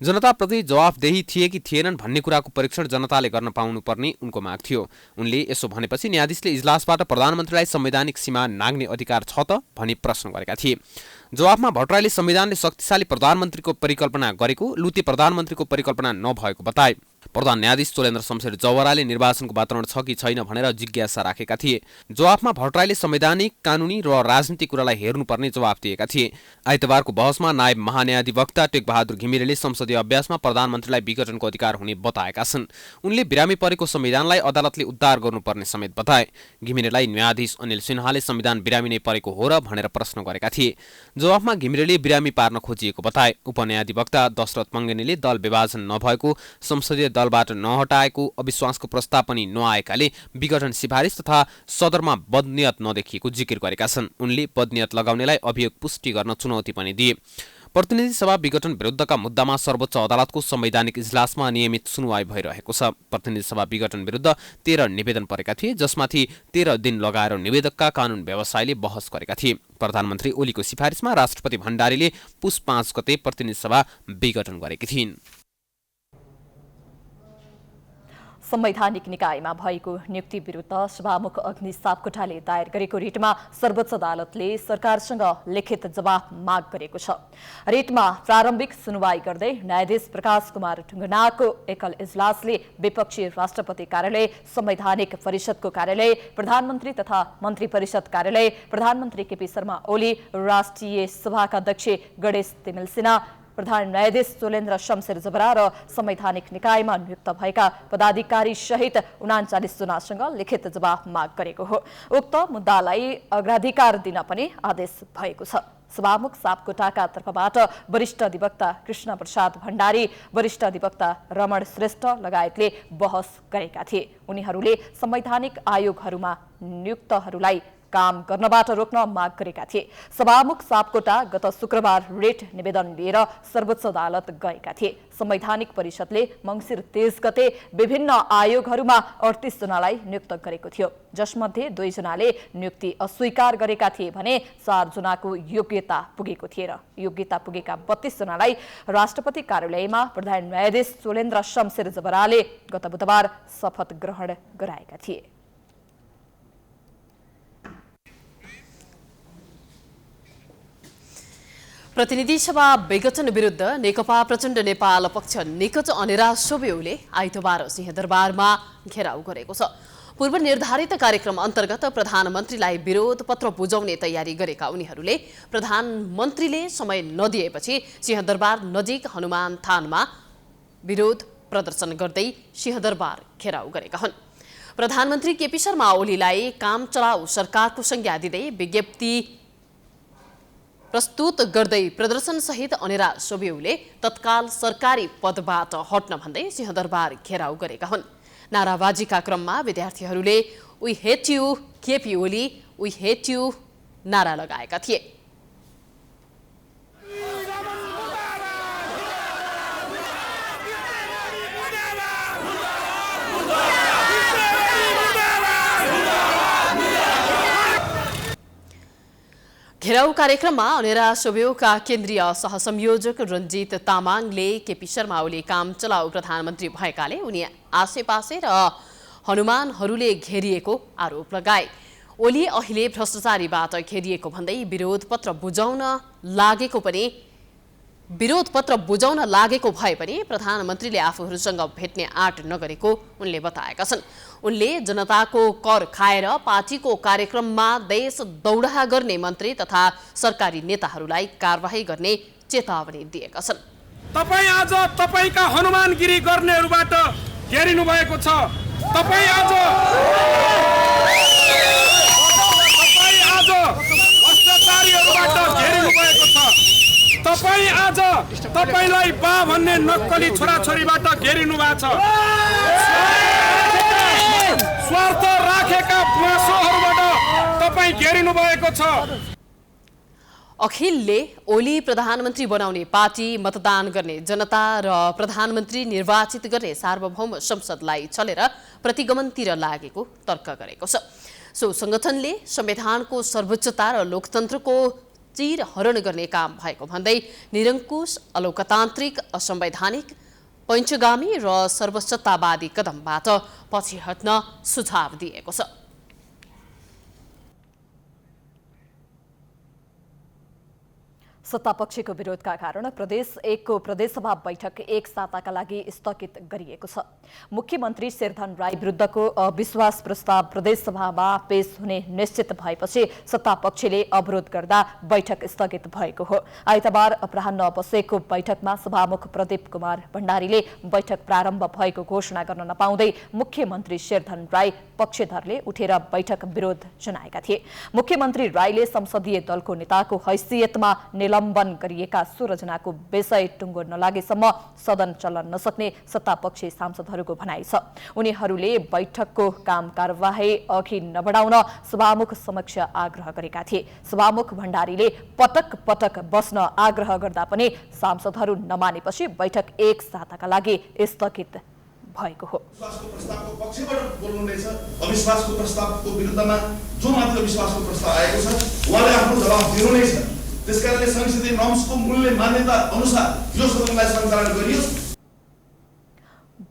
S7: जनताप्रति जवाफदेही थिए कि थिएनन् भन्ने कुराको परीक्षण जनताले गर्न पाउनुपर्ने उनको माग थियो। उनले यसो भनेपछि न्यायाधीशले इजलासबाट प्रधानमन्त्रीलाई संवैधानिक सीमा नाग्ने अधिकार छ त भनी प्रश्न गरेका थिए। जवाफमा भट्टराईले संविधानले शक्तिशाली प्रधानमन्त्रीको परिकल्पना गरेको, लुते प्रधानमन्त्रीको परिकल्पना नभएको बताए। प्रधान न्यायाधीश चोलेन्द्र शमशेर जवराले निर्वाचनको वातावरण छ कि छैन भनेर जिज्ञासा राखेका थिए। जवाफमा भट्टराईले संवैधानिक, कानूनी र राजनीतिक कुरालाई हेर्नुपर्ने जवाफ दिएका थिए। आइतबारको बहसमा नायब महान्यायाधिवक्ता टेकबहादुर घिमिरेले संसदीय अभ्यासमा प्रधानमन्त्रीलाई विघटनको अधिकार हुने बताएका छन्। उनले बिरामी परेको संविधानलाई अदालतले उद्धार गर्नुपर्ने समेत बताए। घिमिरेलाई न्यायाधीश अनिल सिन्हाले संविधान बिरामी नै परेको हो र भनेर प्रश्न गरेका थिए। जवाफमा घिमिरेले बिरामी पार्न खोजिएको बताए। उपन्यायाधिवक्ता दशरथ पङ्गेनीले दल विभाजन नभएको, संसदीय दल दलबाट नहटाएको अविश्वासको प्रस्ताव पनि नआएकाले विघटन सिफारिस तथा सदरमा बदनियत नदेखिएको जिकिर गरेका छन्। उनले बदनियत लगाउनेलाई अभियोग पुष्टि गर्न चुनौती पनि दिए। प्रतिनिधि सभा विघटन विरुद्धका मुद्दामा सर्वोच्च अदालतको संवैधानिक इजलासमा नियमित सुनवाई भइरहेको छ। प्रतिनिधि सभा विघटन विरुद्ध 13 निवेदन परेका थिए, जसमाथि 13 दिन लगाएर निवेदकका कानून व्यवसायले बहस गरेका थिए। प्रधानमन्त्री ओलीको सिफारिसमा राष्ट्रपति भण्डारीले पुस 5 गते प्रतिनिधि सभा विघटन गरेकी थिइन्।
S1: संवैधानिक निकायमा भएको नियुक्ति विरुद्ध सभामुख अग्नि सापकोटाले दायर गरेको रिटमा सर्वोच्च अदालतले सरकारसँग लिखित जवाफ माग गरेको छ। रिटमा प्रारम्भिक सुनवाई गर्दै न्यायाधीश प्रकाश कुमार ढुङ्गानाको एकल इजलासले विपक्षी राष्ट्रपति कार्यालय, संवैधानिक परिषदको कार्यालय, प्रधानमन्त्री तथा मन्त्री परिषद कार्यालय, प्रधानमन्त्री केपी शर्मा ओली, राष्ट्रिय सभाका अध्यक्ष गणेश तिमिल सिन्हा, प्रधान न्यायाधीश सोलेन्द्र शमशेर जबरा र संवैधानिक निकायमा नियुक्त भएका पदाधिकारी सहित 39 जनासँग लिखित जवाफ माग गरेको हो। उक्त मुद्दालाई अग्राधिकार दिन पनि आदेश भएको छ। सभामुख सापकोटाका तर्फबाट वरिष्ठ अधिवक्ता कृष्ण प्रसाद भण्डारी, वरिष्ठ अधिवक्ता रमण श्रेष्ठ लगायतले बहस गरेका थिए। उनीहरूले संवैधानिक आयोगहरूमा नियुक्तहरूलाई काम गर्नबाट रोक्न माग गरेका थिए। सभामुख सापकोटा गत शुक्रबार रिट निवेदन लिएर सर्वोच्च अदालत गएका थिए। संवैधानिक परिषदले मङ्सिर 23 गते विभिन्न आयोगहरूमा 38 जनालाई नियुक्त गरेको थियो, जसमध्ये 2 जनाले नियुक्ति अस्वीकार गरेका थिए भने 4 जनाको योग्यता पुगेको थिएन। योग्यता पुगेका 32 जनालाई राष्ट्रपति कार्यालयमा प्रधान न्यायाधीश सोलेन्द्र शमशेर जबराले गत बुधबार शपथ ग्रहण गराएका थिए।
S2: प्रतिनिधि सभा विघटन विरुद्ध नेकपा प्रचण्ड नेपाल पक्ष निकट अनेरा सोब्योले आइतबार सिंहदरबारमा घेराउ गरेको छ। पूर्व निर्धारित कार्यक्रम अन्तर्गत प्रधानमन्त्रीलाई विरोध पत्र बुझाउने तयारी गरेका उनीहरूले प्रधानमन्त्रीले समय नदिएपछि सिंहदरबार नजिक हनुमान थानमा विरोध प्रदर्शन गर्दै सिंहदरबार घेराउ गरेका हुन्। प्रधानमन्त्री केपी शर्मा ओलीलाई काम चलाऊ सरकारको संज्ञा दिँदै विज्ञप्ति प्रस्तुत गर्दै प्रदर्शनसहित अनेरा सोब्योले तत्काल सरकारी पदबाट हट्न भन्दै सिंहदरबार घेराउ गरेका हुन्। नाराबाजीका क्रममा विद्यार्थीहरूले we hate you KP Oli, we hate you नारा लगाएका थिए। घेराउ कार्यक्रममा अनेरा सोब्योका केन्द्रीय सहसंयोजक रञ्जित तामाङले केपी शर्मा ओली काम चलाऊ प्रधानमन्त्री भएकाले उनी आसेपासे र हनुमानहरूले घेरिएको आरोप लगाए। ओली अहिले भ्रष्टाचारीबाट घेरिएको भन्दै विरोध पत्र बुझाउन लागेको भए पनि प्रधानमन्त्रीले आफूहरूसँग भेट्ने आँट नगरेको उनले बताएका छन्। उनले जनताको कर खाएर पार्टीको कार्यक्रममा देश दौडा गर्ने मन्त्री तथा सरकारी नेताहरूलाई कारबाही गर्ने चेतावनी दिएका छन्।
S14: तपाई आज तपाईका हनुमानगिरी गर्नेहरूबाट घेरिनु भएको छ। तपाई आज भ्रष्टाचारीहरूबाट घेरिनु भएको छ। तपाई आज तपाईलाई बा भन्ने नक्कली छोराछोरीबाट घेरिनु भएको छ। स्वार्थ राखेका बुवासोहरूबाट तपाई घेरिनु भएको छ।
S2: अखिलले ओली प्रधानमन्त्री बनाउने पार्टी, मतदान गर्ने जनता र प्रधानमन्त्री निर्वाचित गर्ने सार्वभौम संसदलाई छलेर प्रतिगमनतिर लागेको तर्क गरेको छ। सो संगठनले संविधानको सर्वोच्चता र लोकतन्त्रको चिरहरण गर्ने काम भएको भन्दै निरङ्कुश, अलोकतान्त्रिक, असंवैधानिक, पञ्चगामी र सर्वसत्तावादी कदमबाट पछि हट्न सुझाव दिएको छ।
S1: सत्तापक्षको विरोधका कारण प्रदेश 1 को प्रदेशसभा बैठक 1 साताका लागि स्थगित गरिएको छ। मुख्यमन्त्री शेरधन राई विरुद्धको अविश्वास प्रस्ताव प्रदेशसभामा पेश हुने निश्चित भएपछि सत्तापक्षले अवरोध गर्दा बैठक स्थगित भएको हो। आइतबार अपराह्न बसेको बैठकमा सभामुख प्रदीप कुमार भण्डारीले बैठक प्रारम्भ भएको घोषणा गर्न नपाउँदै मुख्यमन्त्री शेरधन राई पक्षधरले उठेर बैठक विरोध जनाएका थिए। मुख्यमन्त्री राईले संसदीय दलको नेताको हैसियतमा निलम्बन गरिएका 16 जनाको विषय टुङ्गो नलागेसम्म सदन चल्न नसक्ने सत्तापक्षी सांसदहरूको भनाइ छ। उनीहरूले बैठकको काम कारबाही अघि नबढाउन सभामुख समक्ष आग्रह गरेका थिए। सभामुख भण्डारीले पटक पटक बस्न आग्रह गर्दा पनि सांसदहरू नमानेपछि बैठक एक साताका लागि स्थगित भएको हो।
S15: विश्वासको प्रस्तावको पक्षबाट बोल्नुहुँदैछ, अविश्वासको प्रस्तावको विरुद्धमा जो माथि अविश्वासको प्रस्ताव आएको छ उहाँले आफ्नो जवाफ दिनु नै छ। त्यसकारणले संसदीय नर्म्सको मूल्य मान्यता अनुसार यो सदनलाई सञ्चालन गरियोस्।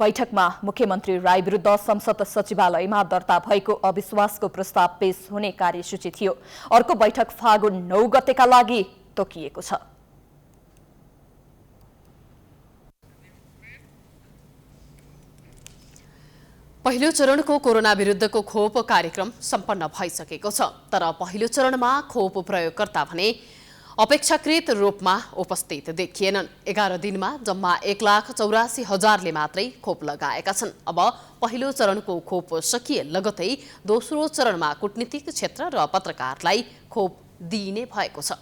S1: बैठकमा मुख्यमन्त्री राई विरुद्ध संसद सचिवालयमा दर्ता भएको अविश्वासको प्रस्ताव पेश हुने कार्यसूची थियो। अर्को बैठक फागुन 9 गतेका लागि तोकिएको छ।
S2: पहिलो चरणको कोरोना विरुद्धको खोप कार्यक्रम सम्पन्न भइसकेको छ। तर पहिलो चरणमा खोप प्रयोगकर्ता भने अपेक्षाकृत रूपमा उपस्थित देखिएनन्। 11 दिनमा जम्मा 1,84,000ले मात्रै खोप लगाएका छन्। अब पहिलो चरणको खोप सकिए लगतै दोस्रो चरणमा कूटनीतिक क्षेत्र र पत्रकारलाई खोप दिइने भएको छ।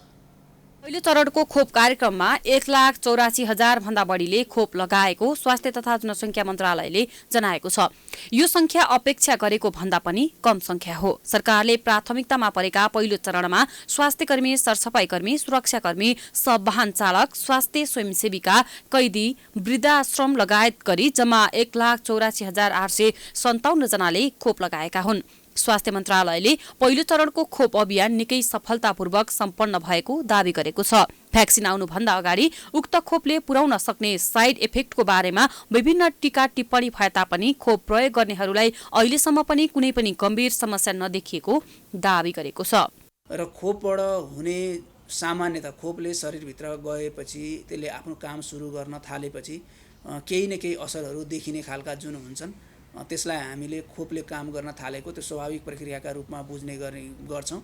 S16: पहिलो चरणको खोप कार्यक्रममा 1,84,000 भन्दा बढीले खोप लगाएको स्वास्थ्य तथा जनसङ्ख्या मन्त्रालयले जनाएको छ। यो संख्या अपेक्षा गरेको भन्दा पनि कम संख्या हो। सरकारले प्राथमिकतामा परेका पहिलो चरणमा स्वास्थ्यकर्मी, सरसफाइकर्मी, सुरक्षाकर्मी, सब वाहन चालक, स्वास्थ्य स्वयंसेविका, कैदी, वृद्धाश्रम लगायत गरी जम्मा 1,84,857 जनाले खोप लगाएका हुन्। स्वास्थ्य मन्त्रालयले पहिलो चरणको खोप अभियान निकै सफलतापूर्वक सम्पन्न भएको दावी गरेको छ। भ्याक्सिन आउनुभन्दा अगाडि उक्त खोपले पुर्याउन सक्ने साइड इफेक्टको बारेमा विभिन्न टीका टिप्पणी भए तापनि खोप प्रयोग गर्नेहरूलाई अहिलेसम्म पनि कुनै पनि गम्भीर समस्या नदेखिएको दावी गरेको छ।
S17: र खोपबाट हुने सामान्यतः खोपले शरीरभित्र गएपछि त्यसले आफ्नो काम सुरु गर्न थालेपछि केही न केही असरहरू देखिने खालका जुन हुन्छन् त्यसलाई हामीले खोपले काम गर्न थालेको त्यो स्वाभाविक प्रक्रियाका रूपमा बुझ्ने गर्छौँ।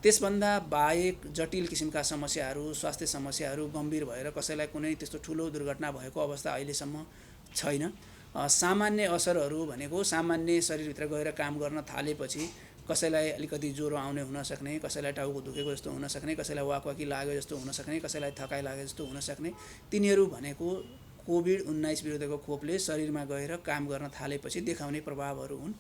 S17: त्यसभन्दा बाहेक जटिल किसिमका समस्याहरू, स्वास्थ्य समस्याहरू गम्भीर भएर कसैलाई कुनै त्यस्तो ठुलो दुर्घटना भएको अवस्था अहिलेसम्म छैन। सामान्य असरहरू भनेको सामान्य शरीरभित्र गएर काम गर्न थालेपछि कसैलाई अलिकति ज्वरो आउने हुनसक्ने, कसैलाई टाउको दुखेको जस्तो हुनसक्ने, कसैलाई वाकवाकी लाग्यो जस्तो हुनसक्ने, कसैलाई थकाइ लागे जस्तो हुनसक्ने, तिनीहरू भनेको कोभिड-19 विरुद्धको खोपले शरीरमा गएर काम गर्न थालेपछि देखाउने प्रभावहरू हुन्।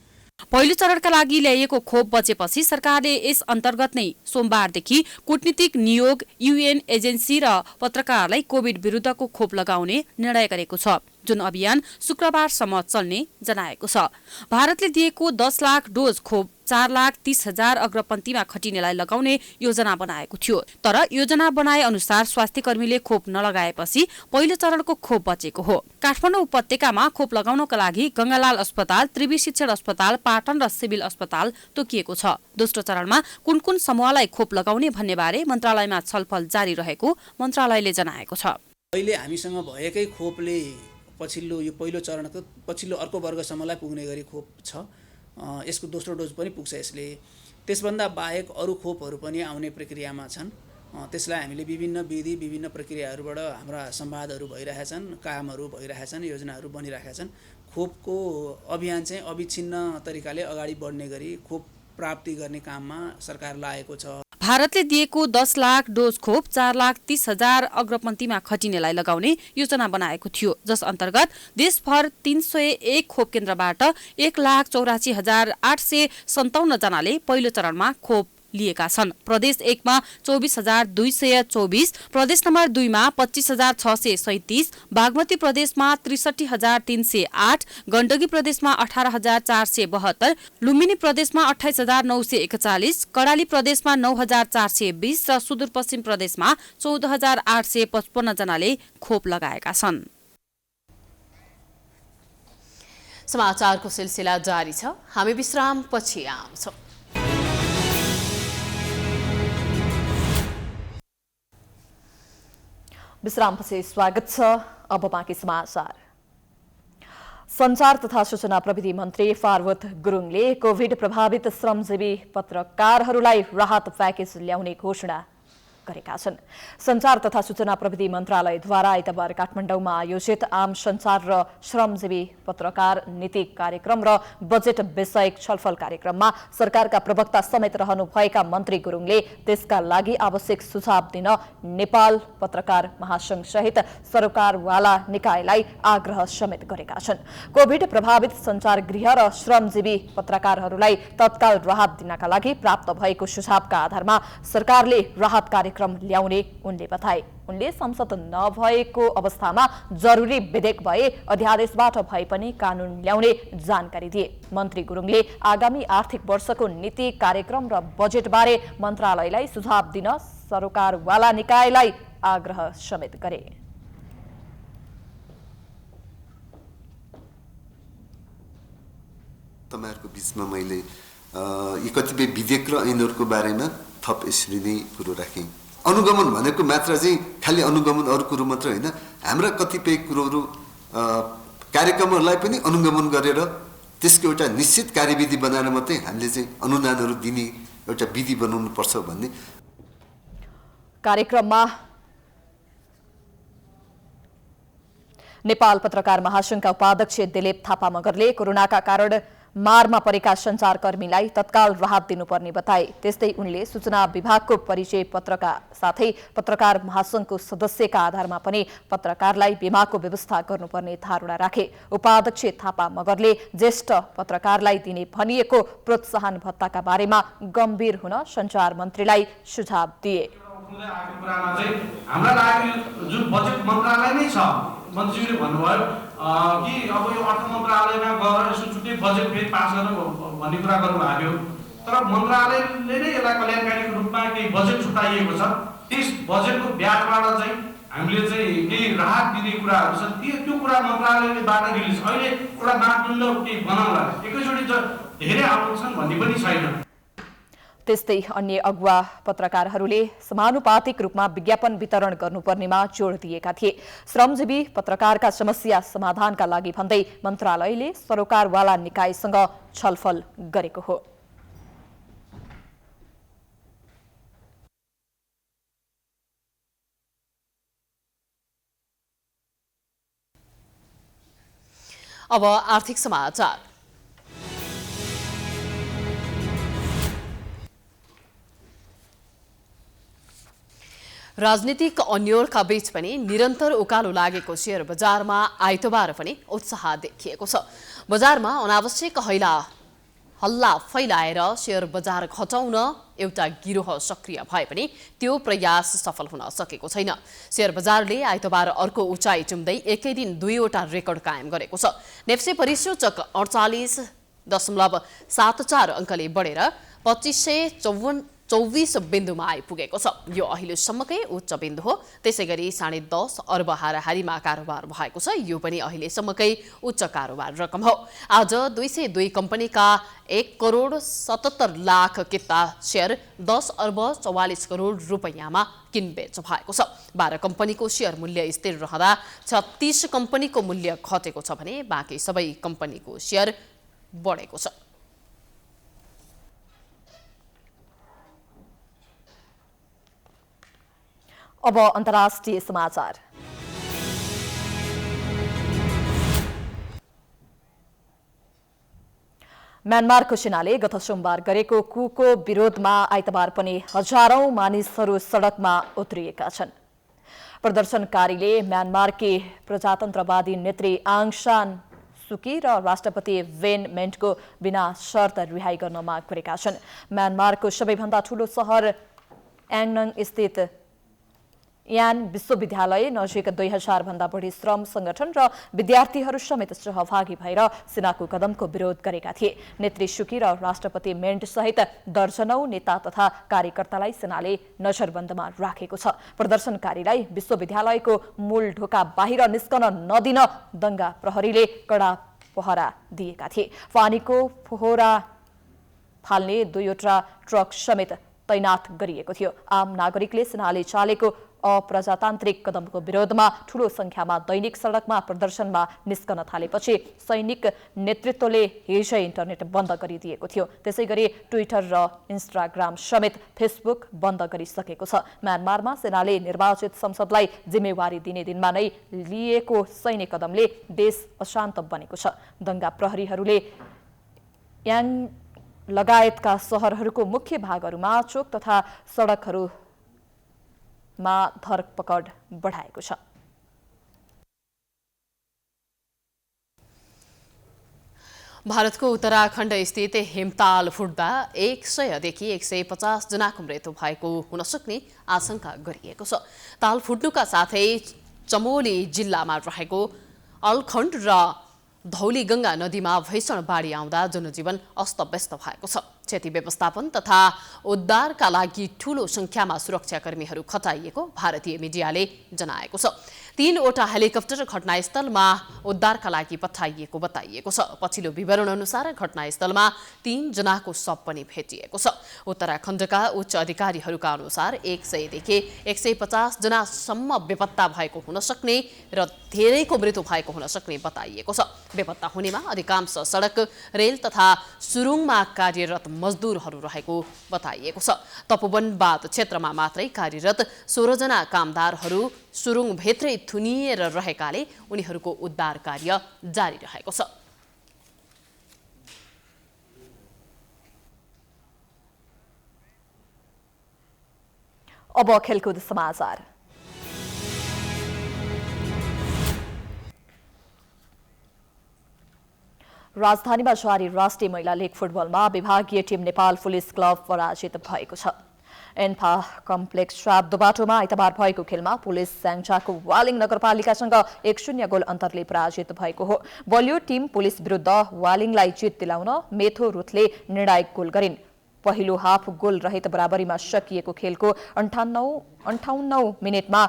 S16: पहिलो चरणका लागि ल्याइएको खोप बचेपछि सरकारले यस अन्तर्गत नै सोमबारदेखि कूटनीतिक नियोग, UN एजेन्सी र पत्रकारलाई कोभिड विरुद्धको खोप लगाउने निर्णय गरेको छ, जुन अभियान शुक्रबारसम्म चल्ने जनाएको छ। भारतले दिएको 10 लाख डोज खोप 4,30,000 अग्रपन्थीमा खटिनेलाई लगाउने योजना बनाएको थियो। तर योजना बनाए अनुसार स्वास्थ्यकर्मीले खोप नलगाएपछि पहिलो चरणको खोप बचेको हो। काठमाडौँ उपत्यकामा खोप लगाउनका लागि गंगालाल अस्पताल, त्रिवी शिक्षण अस्पताल, पाटन र सिभिल अस्पताल तोकिएको छ। दोस्रो चरणमा कुन कुन समूहलाई खोप लगाउने भन्ने बारे मन्त्रालयमा छलफल जारी रहेको मन्त्रालयले जनाएको छ।
S17: अहिले हामीसँग भएकै खोपले पछिल्लो यो पहिलो चरणको पछिल्लो अर्को वर्गसम्मलाई पुग्ने गरी खोप छ। यसको दोस्रो डोज पनि पुग्छ यसले। त्यसभन्दा बाहेक अरू खोपहरू पनि आउने प्रक्रियामा छन्। त्यसलाई हामीले विभिन्न विधि, विभिन्न प्रक्रियाहरूबाट हाम्रा संवादहरू भइरहेछन्, कामहरू भइरहेछन्, योजनाहरू बनिरहेका छन्। खोपको अभियान चाहिँ अविच्छिन्न तरिकाले अगाडि बढ्ने गरी खोप प्राप्ति गर्ने काममा सरकार लागेको छ।
S16: भारतले दिएको 10 लाख डोज खोप 4,30,000 अग्रपन्थीमा खटिनेलाई लगाउने योजना बनाएको थियो, जस अन्तर्गत देशभर 301 खोप केन्द्रबाट 1,84,857 जनाले पहिलो चरणमा खोप लिएका छन्। प्रदेश 1 मा 24,224, प्रदेश नम्बर 2 मा 25,637, बागमती प्रदेशमा 63,308, गण्डकी प्रदेशमा 18,472, लुम्बिनी प्रदेशमा 28,941, कर्णाली प्रदेशमा 9,420 र सुदूरपश्चिम प्रदेशमा 14,855 जनाले खोप लगाएका छन्।
S2: समाचारको सिलसिला जारी छ। हामी विश्राम पछि आउँछौँ।
S1: विश्रामपछि स्वागत छ। अब बाँकी समाचार। सञ्चार तथा सूचना प्रविधि मन्त्री फारवत गुरुङले कोभिड प्रभावित श्रमजीवी पत्रकारहरूलाई राहत प्याकेज ल्याउने घोषणा गरेका छन्। सञ्चार तथा सूचना प्रविधि मन्त्रालयद्वारा आइतबार काठमाडौँमा आयोजित आम सञ्चार र श्रमजीवी पत्रकार नीति कार्यक्रम र बजेट विषयक छलफल कार्यक्रममा सरकारका प्रवक्ता समेत रहनुभएका मन्त्री गुरुङले त्यसका लागि आवश्यक सुझाव दिन नेपाल पत्रकार महासंघ सहित सरोकारवाला निकायलाई आग्रह समेत गरेका छन्। कोभिड प्रभावित सञ्चार गृह र श्रमजीवी पत्रकारहरूलाई तत्काल राहत दिनका लागि प्राप्त भएको सुझावका आधारमा सरकारले राहत कार्यक्रम ल्याउने उनले बताए। उनले संसद नभएको अवस्थामा जरुरी विधेयक भए अध्यादेशबाट भए पनि कानून ल्याउने जानकारी दिए। मन्त्री गुरुङले आगामी आर्थिक वर्षको नीति कार्यक्रम र बजेटबारे मन्त्रालयलाई सुझाव दिन सरोकारवाला निकायलाई आग्रह समेत गरे।
S18: तपाईहरुको बीचमा मैले यी कतिपय विधेयक र ऐनहरुको बारेमा थप यसरी नै कुरो राखेँ। अनुगमन भनेको मात्र चाहिँ खाली अनुगमन अरू कुरो मात्र होइन, हाम्रा कतिपय कुरोहरू कार्यक्रमहरूलाई पनि अनुगमन गरेर त्यसको एउटा निश्चित कार्यविधि बनाएर मात्रै हामीले चाहिँ अनुदानहरू दिने एउटा विधि बनाउनु पर्छ भन्ने।
S1: कार्यक्रममा नेपाल पत्रकार महासंघका उपाध्यक्ष दिलीप थापा मगरले कोरोनाका कारण मारमा परेका सञ्चारकर्मीलाई तत्काल राहत दिनुपर्ने बताए। त्यस्तै उनले सूचना विभागको परिचय पत्रका साथै पत्रकार महासंघको सदस्यका आधारमा पनि पत्रकारलाई बीमाको व्यवस्था गर्नुपर्ने धारणा राखे। उपाध्यक्ष थापा मगरले ज्येष्ठ पत्रकारलाई दिने भनिएको प्रोत्साहन भत्ताका बारेमा गम्भीर हुन सञ्चार मन्त्रीलाई सुझाव दिए।
S14: हाम्रा लागि जुन बजेट मन्त्रालय नै छ, मन्त्रीले भन्नुभयो कि अब यो अर्थ मन्त्रालयमा गएर यसो छुट्टै बजेट फेरि पास गर्नु भन्ने कुरा गर्नुभएको थियो। तर मन्त्रालयले नै यसलाई कल्याणकारी रूपमा केही बजेट छुट्याइएको छ। त्यस बजेटको ब्याजबाट चाहिँ हामीले चाहिँ केही राहत दिने कुराहरू छन्, त्यो कुरा मन्त्रालयबाट रिलिज अहिले एउटा मापदण्ड केही बनाउला एकैचोटि धेरै आउँछन् भन्ने पनि छैन।
S1: त्यस्तै अन्य अगुवा पत्रकारहरूले समानुपातिक रूपमा विज्ञापन वितरण गर्नुपर्नेमा जोड दिएका थिए। श्रमजीवी पत्रकारका समस्या समाधानका लागि भन्दै मन्त्रालयले सरोकारवाला निकायसँग छलफल गरेको हो।
S2: अब आर्थिक समाचार। राजनीतिक अन्योलका बीच पनि निरन्तर उकालो लागेको शेयर बजारमा आइतबार पनि उत्साह देखिएको छ। बजारमा अनावश्यक हल्ला फैलाएर शेयर बजार घटाउन एउटा गिरोह सक्रिय भए पनि त्यो प्रयास सफल हुन सकेको छैन। शेयर बजारले आइतबार अर्को उचाइ चुम्दै एकै दिन 2वटा रेकर्ड कायम गरेको छ। नेप्से परिसूचक 48.74 अङ्कले बढेर 2524 बिन्दुमा आइपुगेको छ। यो अहिलेसम्मकै उच्च बिन्दु हो। त्यसैगरी 10.5 अर्ब हाराहारीमा कारोबार भएको छ। यो पनि अहिलेसम्मकै उच्च कारोबार रकम हो। आज 202 कम्पनीका 1,77,00,000 किता शेयर 10 अर्ब 44 करोड रुपैयाँमा किनबेच भएको छ। 12 कम्पनीको शेयर मूल्य स्थिर रहँदा 36 कम्पनीको मूल्य घटेको छ भने बाँकी सबै कम्पनीको शेयर बढेको छ।
S1: अब अन्तर्राष्ट्रिय समाचार। म्यानमारको सेनाले गत सोमबार गरेको कुको विरोधमा आइतबार पनि हजारौं मानिसहरू सडकमा उत्रिएका छन्। प्रदर्शनकारीले म्यानमारकी प्रजातन्त्रवादी नेत्री आङ सान सुकी र राष्ट्रपति वेन मेन्टको बिना शर्त रिहाई गर्न माग गरेका छन्। म्यानमारको सबैभन्दा ठूलो शहर याङनङ स्थित यान विश्वविद्यालय नजिक 2000 भन्दा बढी श्रम संगठन र विद्यार्थीहरू समेत सहभागी भएर सेनाको कदमको विरोध गरेका थिए। नेत्री सुकी र राष्ट्रपति मेन्ट सहित दर्जनौं नेता तथा कार्यकर्तालाई सेनाले नजरबन्दमा राखेको छ। प्रदर्शनकारीलाई विश्वविद्यालयको मूल ढोका बाहिर निस्कन नदिन दंगा प्रहरीले कडा पहरा दिएका थिए। पानीको फोहरा फाल्ने 2वटा ट्रक समेत तैनात गरिएको थियो। आम नागरिकले सेनाले चालेको अप्रजातान्त्रिक कदमको विरोधमा ठूलो संख्यामा दैनिक सडकमा प्रदर्शनमा निस्कन थालेपछि सैनिक नेतृत्वले हिजै इन्टरनेट बन्द गरिदिएको थियो। त्यसैगरी ट्विटर र इन्स्टाग्राम समेत फेसबुक बन्द गरिसकेको छ। म्यानमारमा सेनाले निर्वाचित संसदलाई जिम्मेवारी दिने दिनमा नै लिएको सैनिक कदमले देश अशान्त बनेको छ। दंगा प्रहरीहरूले याङ लगायतका शहरहरूको मुख्य भागहरूमा चोक तथा सडकहरूमा धरपकड बढाएको छ।
S2: भारतको उत्तराखण्ड स्थित हेमताल फुट्दा 100 देखि 150 जनाको मृत्यु भएको हुन सक्ने आशंका गरिएको छ। ताल फुट्नुका साथै चमोली जिल्लामा रहेको अलखण्ड र धौलीगंगा नदीमा भीषण बाढी आउँदा जनजीवन अस्तव्यस्त भएको छ। क्षति व्यवस्थापन तथा उद्धारका लागि ठूलो संख्यामा सुरक्षाकर्मीहरू खटाइएको भारतीय मिडियाले जनाएको छ। 3वटा हेलिकप्टर घटनास्थलमा उद्धारका लागि पठाइएको बताइएको छ। पछिल्लो विवरण अनुसार घटनास्थलमा 3 जनाको शव पनि भेटिएको छ। उत्तराखण्डका उच्च अधिकारीहरूका अनुसार 100 देखि 150 जनासम्म बेपत्ता भएको हुन सक्ने र धेरैको मृत्यु भएको हुन सक्ने बताइएको छ। बेपत्ता हुनेमा अधिकांश सडक, रेल तथा सुरुङमा कार्यरत मजदुरहरू रहेको बताइएको छ। तपोवनवाद क्षेत्रमा मात्रै कार्यरत 16 जना कामदारहरू सुरुङभित्रै थुनिएर रहेकाले उनीहरूको उद्धार कार्य जारी रहेको छ।
S1: अब खेलकुद समाचार। राजधानीमा जारी राष्ट्रिय महिला लीग फुटबलमा विभागीय टिम नेपाल पुलिस क्लब पराजित भएको छ। एन्फा कम्प्लेक्स श्राप बाटोमा आइतबार भएको खेलमा पुलिस स्याङ्जाको वालिङ नगरपालिकासँग 1-0 गोल अन्तरले पराजित भएको हो। बलियो टिम पुलिस विरुद्ध वालिङलाई जित दिलाउन मेथो रुथले निर्णायक गोल गरिन्। पहिलो हाफ गोल रहित बराबरीमा सकिएको खेलको 58 मिनेटमा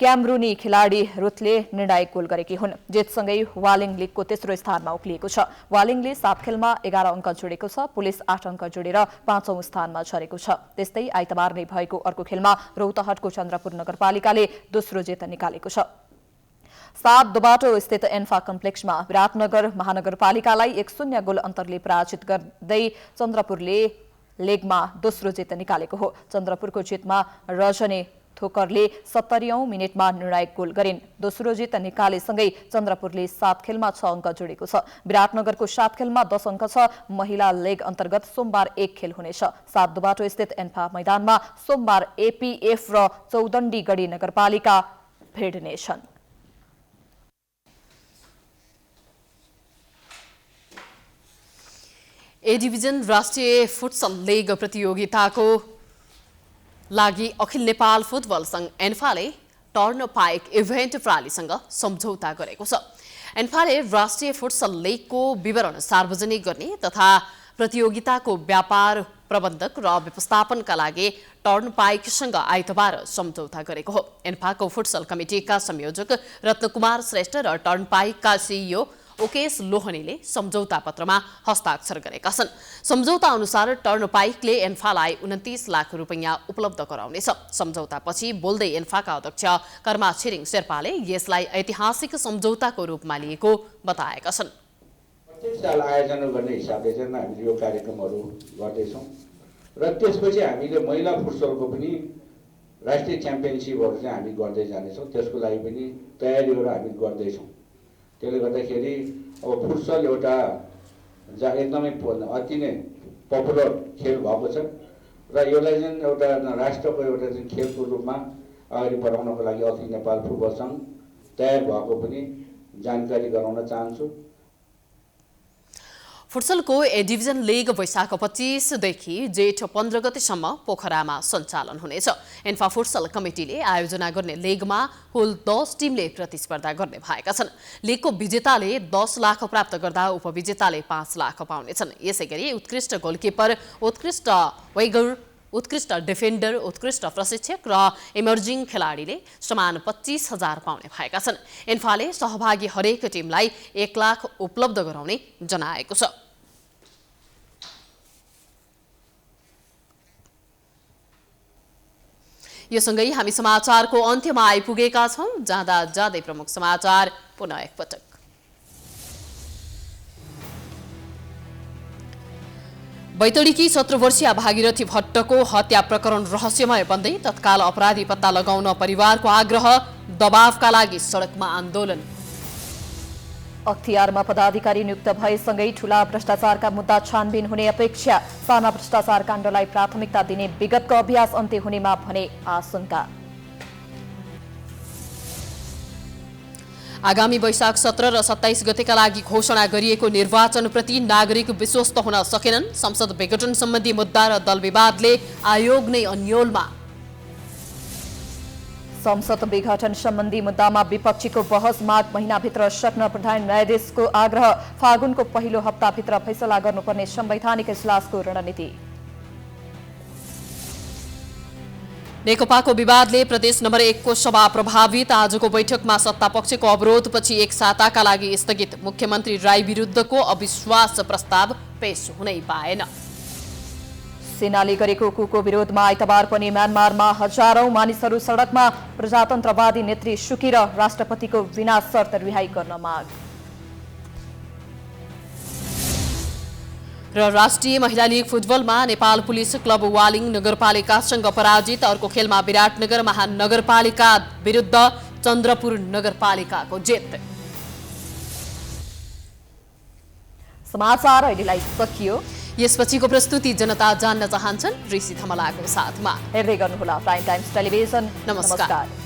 S1: क्यामरूनी खेलाडी रुथले निर्णायक गोल गरेकी हुन्। जितसँगै वालिङ लीगको तेस्रो स्थानमा उक्लिएको छ। वालिङले 7 खेलमा 11 अङ्क जोडेको छ। पुलिस 8 अङ्क जोडेर 5औं स्थानमा झरेको छ। त्यस्तै आइतबार नै भएको अर्को खेलमा रौतहटको चन्द्रपुर नगरपालिकाले दोस्रो जित निकालेको छ। 7 दुबाटो स्थित एन्फा कम्प्लेक्समा विराटनगर महानगरपालिकालाई 1-0 गोल अन्तरले पराजित गर्दै चन्द्रपुरले लेगमा दोस्रो जित निकालेको हो। चन्द्रपुरको जितमा रजनी थोकरले 70औं मिनेटमा निर्णायक गोल गरिन्। दोस्रो जित निकालेसँगै चन्द्रपुरले 7 खेलमा 6 अङ्क जोडेको छ। विराटनगरको 7 खेलमा 10 अङ्क छ। महिला लेग अन्तर्गत सोमबार 1 खेल हुनेछ। 7 दुबाटो स्थित एन्फा मैदानमा सोमबार एपीएफ र चौदण्डीगढी नगरपालिका भिड्नेछन्।
S2: ए डिभिजन राष्ट्रिय फुटसल लीग प्रतियोगिताको लागि अखिल नेपाल फुटबल संघ एन्फाले टर्न पाइक इभेन्ट प्रालीसँग सम्झौता गरेको छ। एन्फाले राष्ट्रिय फुटसल लीगको विवरण सार्वजनिक गर्ने तथा प्रतियोगिताको व्यापार प्रबन्धक र व्यवस्थापनका लागि टर्न पाइकसँग आइतबार सम्झौता गरेको हो। एन्फाको फुटसल कमिटीका संयोजक रत्नकुमार श्रेष्ठ र टर्न पाइकका सिइओ ओकेश लोहनीले सम्झौता पत्रमा हस्ताक्षर गरेका छन्। सम्झौता अनुसार टर्न पाइकले एन्फालाई 29 लाख रुपैयाँ उपलब्ध गराउनेछ। सम्झौतापछि बोल्दै एन्फाका अध्यक्ष कर्मा छिरिङ शेर्पाले यसलाई ऐतिहासिक सम्झौताको रूपमा लिएको बताएका छन्।
S19: प्रत्येक साल आयोजना गर्ने हिसाबले चाहिँ हामीले यो कार्यक्रमहरू गर्दैछौँ र त्यसपछि हामीले महिला फुटसलको पनि राष्ट्रिय च्याम्पियनसिपहरू चाहिँ हामी गर्दै जानेछौँ। त्यसको लागि पनि तयारीहरू हामी गर्दैछौँ। त्यसले गर्दाखेरि अब फुटसल एउटा एकदमै अति नै पपुलर खेल भएको छ र यसलाई चाहिँ एउटा राष्ट्रको एउटा चाहिँ खेलको रूपमा अगाडि बढाउनको लागि अखिल नेपाल फुटबल सङ्घ तयार भएको पनि जानकारी गराउन चाहन्छु।
S2: फुटसलको ए डिभिजन लीग वैशाख 25 देखि जेठ 15 गतेसम्म पोखरामा सञ्चालन हुनेछ। एन्फा फुटसल कमिटीले आयोजना गर्ने लीगमा कुल 10 टिमले प्रतिस्पर्धा गर्ने भएका छन्। लीगको विजेताले 10 लाख प्राप्त गर्दा उपविजेताले 5 लाख पाउनेछन्। यसैगरी उत्कृष्ट गोलकिपर, उत्कृष्ट वेगर, उत्कृष्ट डिफेन्डर, उत्कृष्ट प्रशिक्षक र इमर्जिङ खेलाडीले समान 25,000 पाउने भएका छन्। एन्फाले सहभागी हरेक टिमलाई 1 लाख उपलब्ध गराउने जनाएको छ। यो सँगै हामी समाचारको अन्त्यमा आइपुगेका छौं। जाँदा जाँदै प्रमुख समाचार पुनः एकपटक। बैतडीकी 17 वर्षीय भागीरथी भट्टको हत्या प्रकरण रहस्यमय बन्दै तत्काल अपराधी पत्ता लगाउन परिवारको आग्रह, दबावका लागि सडकमा आन्दोलन।
S1: अख्तियारमा पदाधिकारी नियुक्त भएसँगै ठूला भ्रष्टाचारका मुद्दा छानबिन हुने अपेक्षा, साना भ्रष्टाचार काण्डलाई प्राथमिकता दिने विगतको अभ्यास अन्त्य हुनेमा भने आशंका।
S2: आगामी वैशाख 17 र 27 गतेका लागि घोषणा गरिएको निर्वाचनप्रति नागरिक विश्वस्त हुन सकेनन्। संसद विघटन सम्बन्धी मुद्दा र दल विवादले आयोग नै अन्योलमा।
S1: संसद विघटन सम्बन्धी मुद्दामा विपक्षीको बहस माघ महिनाभित्र सक्न प्रधान न्यायाधीशको आग्रह। फागुनको पहिलो हप्ताभित्र फैसला गर्नुपर्ने संवैधानिक इजलासको रणनीति।
S2: नेकपाको विवादले प्रदेश नम्बर 1 को सभा प्रभावित। आजको बैठकमा सत्तापक्षको अवरोधपछि एक साताका लागि स्थगित। मुख्यमन्त्री राई विरुद्धको अविश्वास प्रस्ताव पेश हुनै पाएन।
S1: सेनाले गरेको कुको विरोधमा आइतबार पनि म्यानमारमा हजारौं मानिसहरू सडकमा। प्रजातन्त्रवादी नेत्री सुकी र राष्ट्रपतिको बिना शर्त रिहाई गर्न माग।
S2: र राष्ट्रिय महिला लीग फुटबलमा नेपाल पुलिस क्लब वालिङ नगरपालिकासँग पराजित। अर्को खेलमा विराटनगर महानगरपालिका विरुद्ध चन्द्रपुर नगरपालिकाको जित।
S1: समाचार अहिलेलाई सकियो।
S2: यसपछिको प्रस्तुति जनता जान्न चाहन्छन् ऋषि धमलाको साथमा।
S1: हेर्दै गर्नुहोला प्राइम टाइम्स टेलिभिजन।
S2: नमस्कार।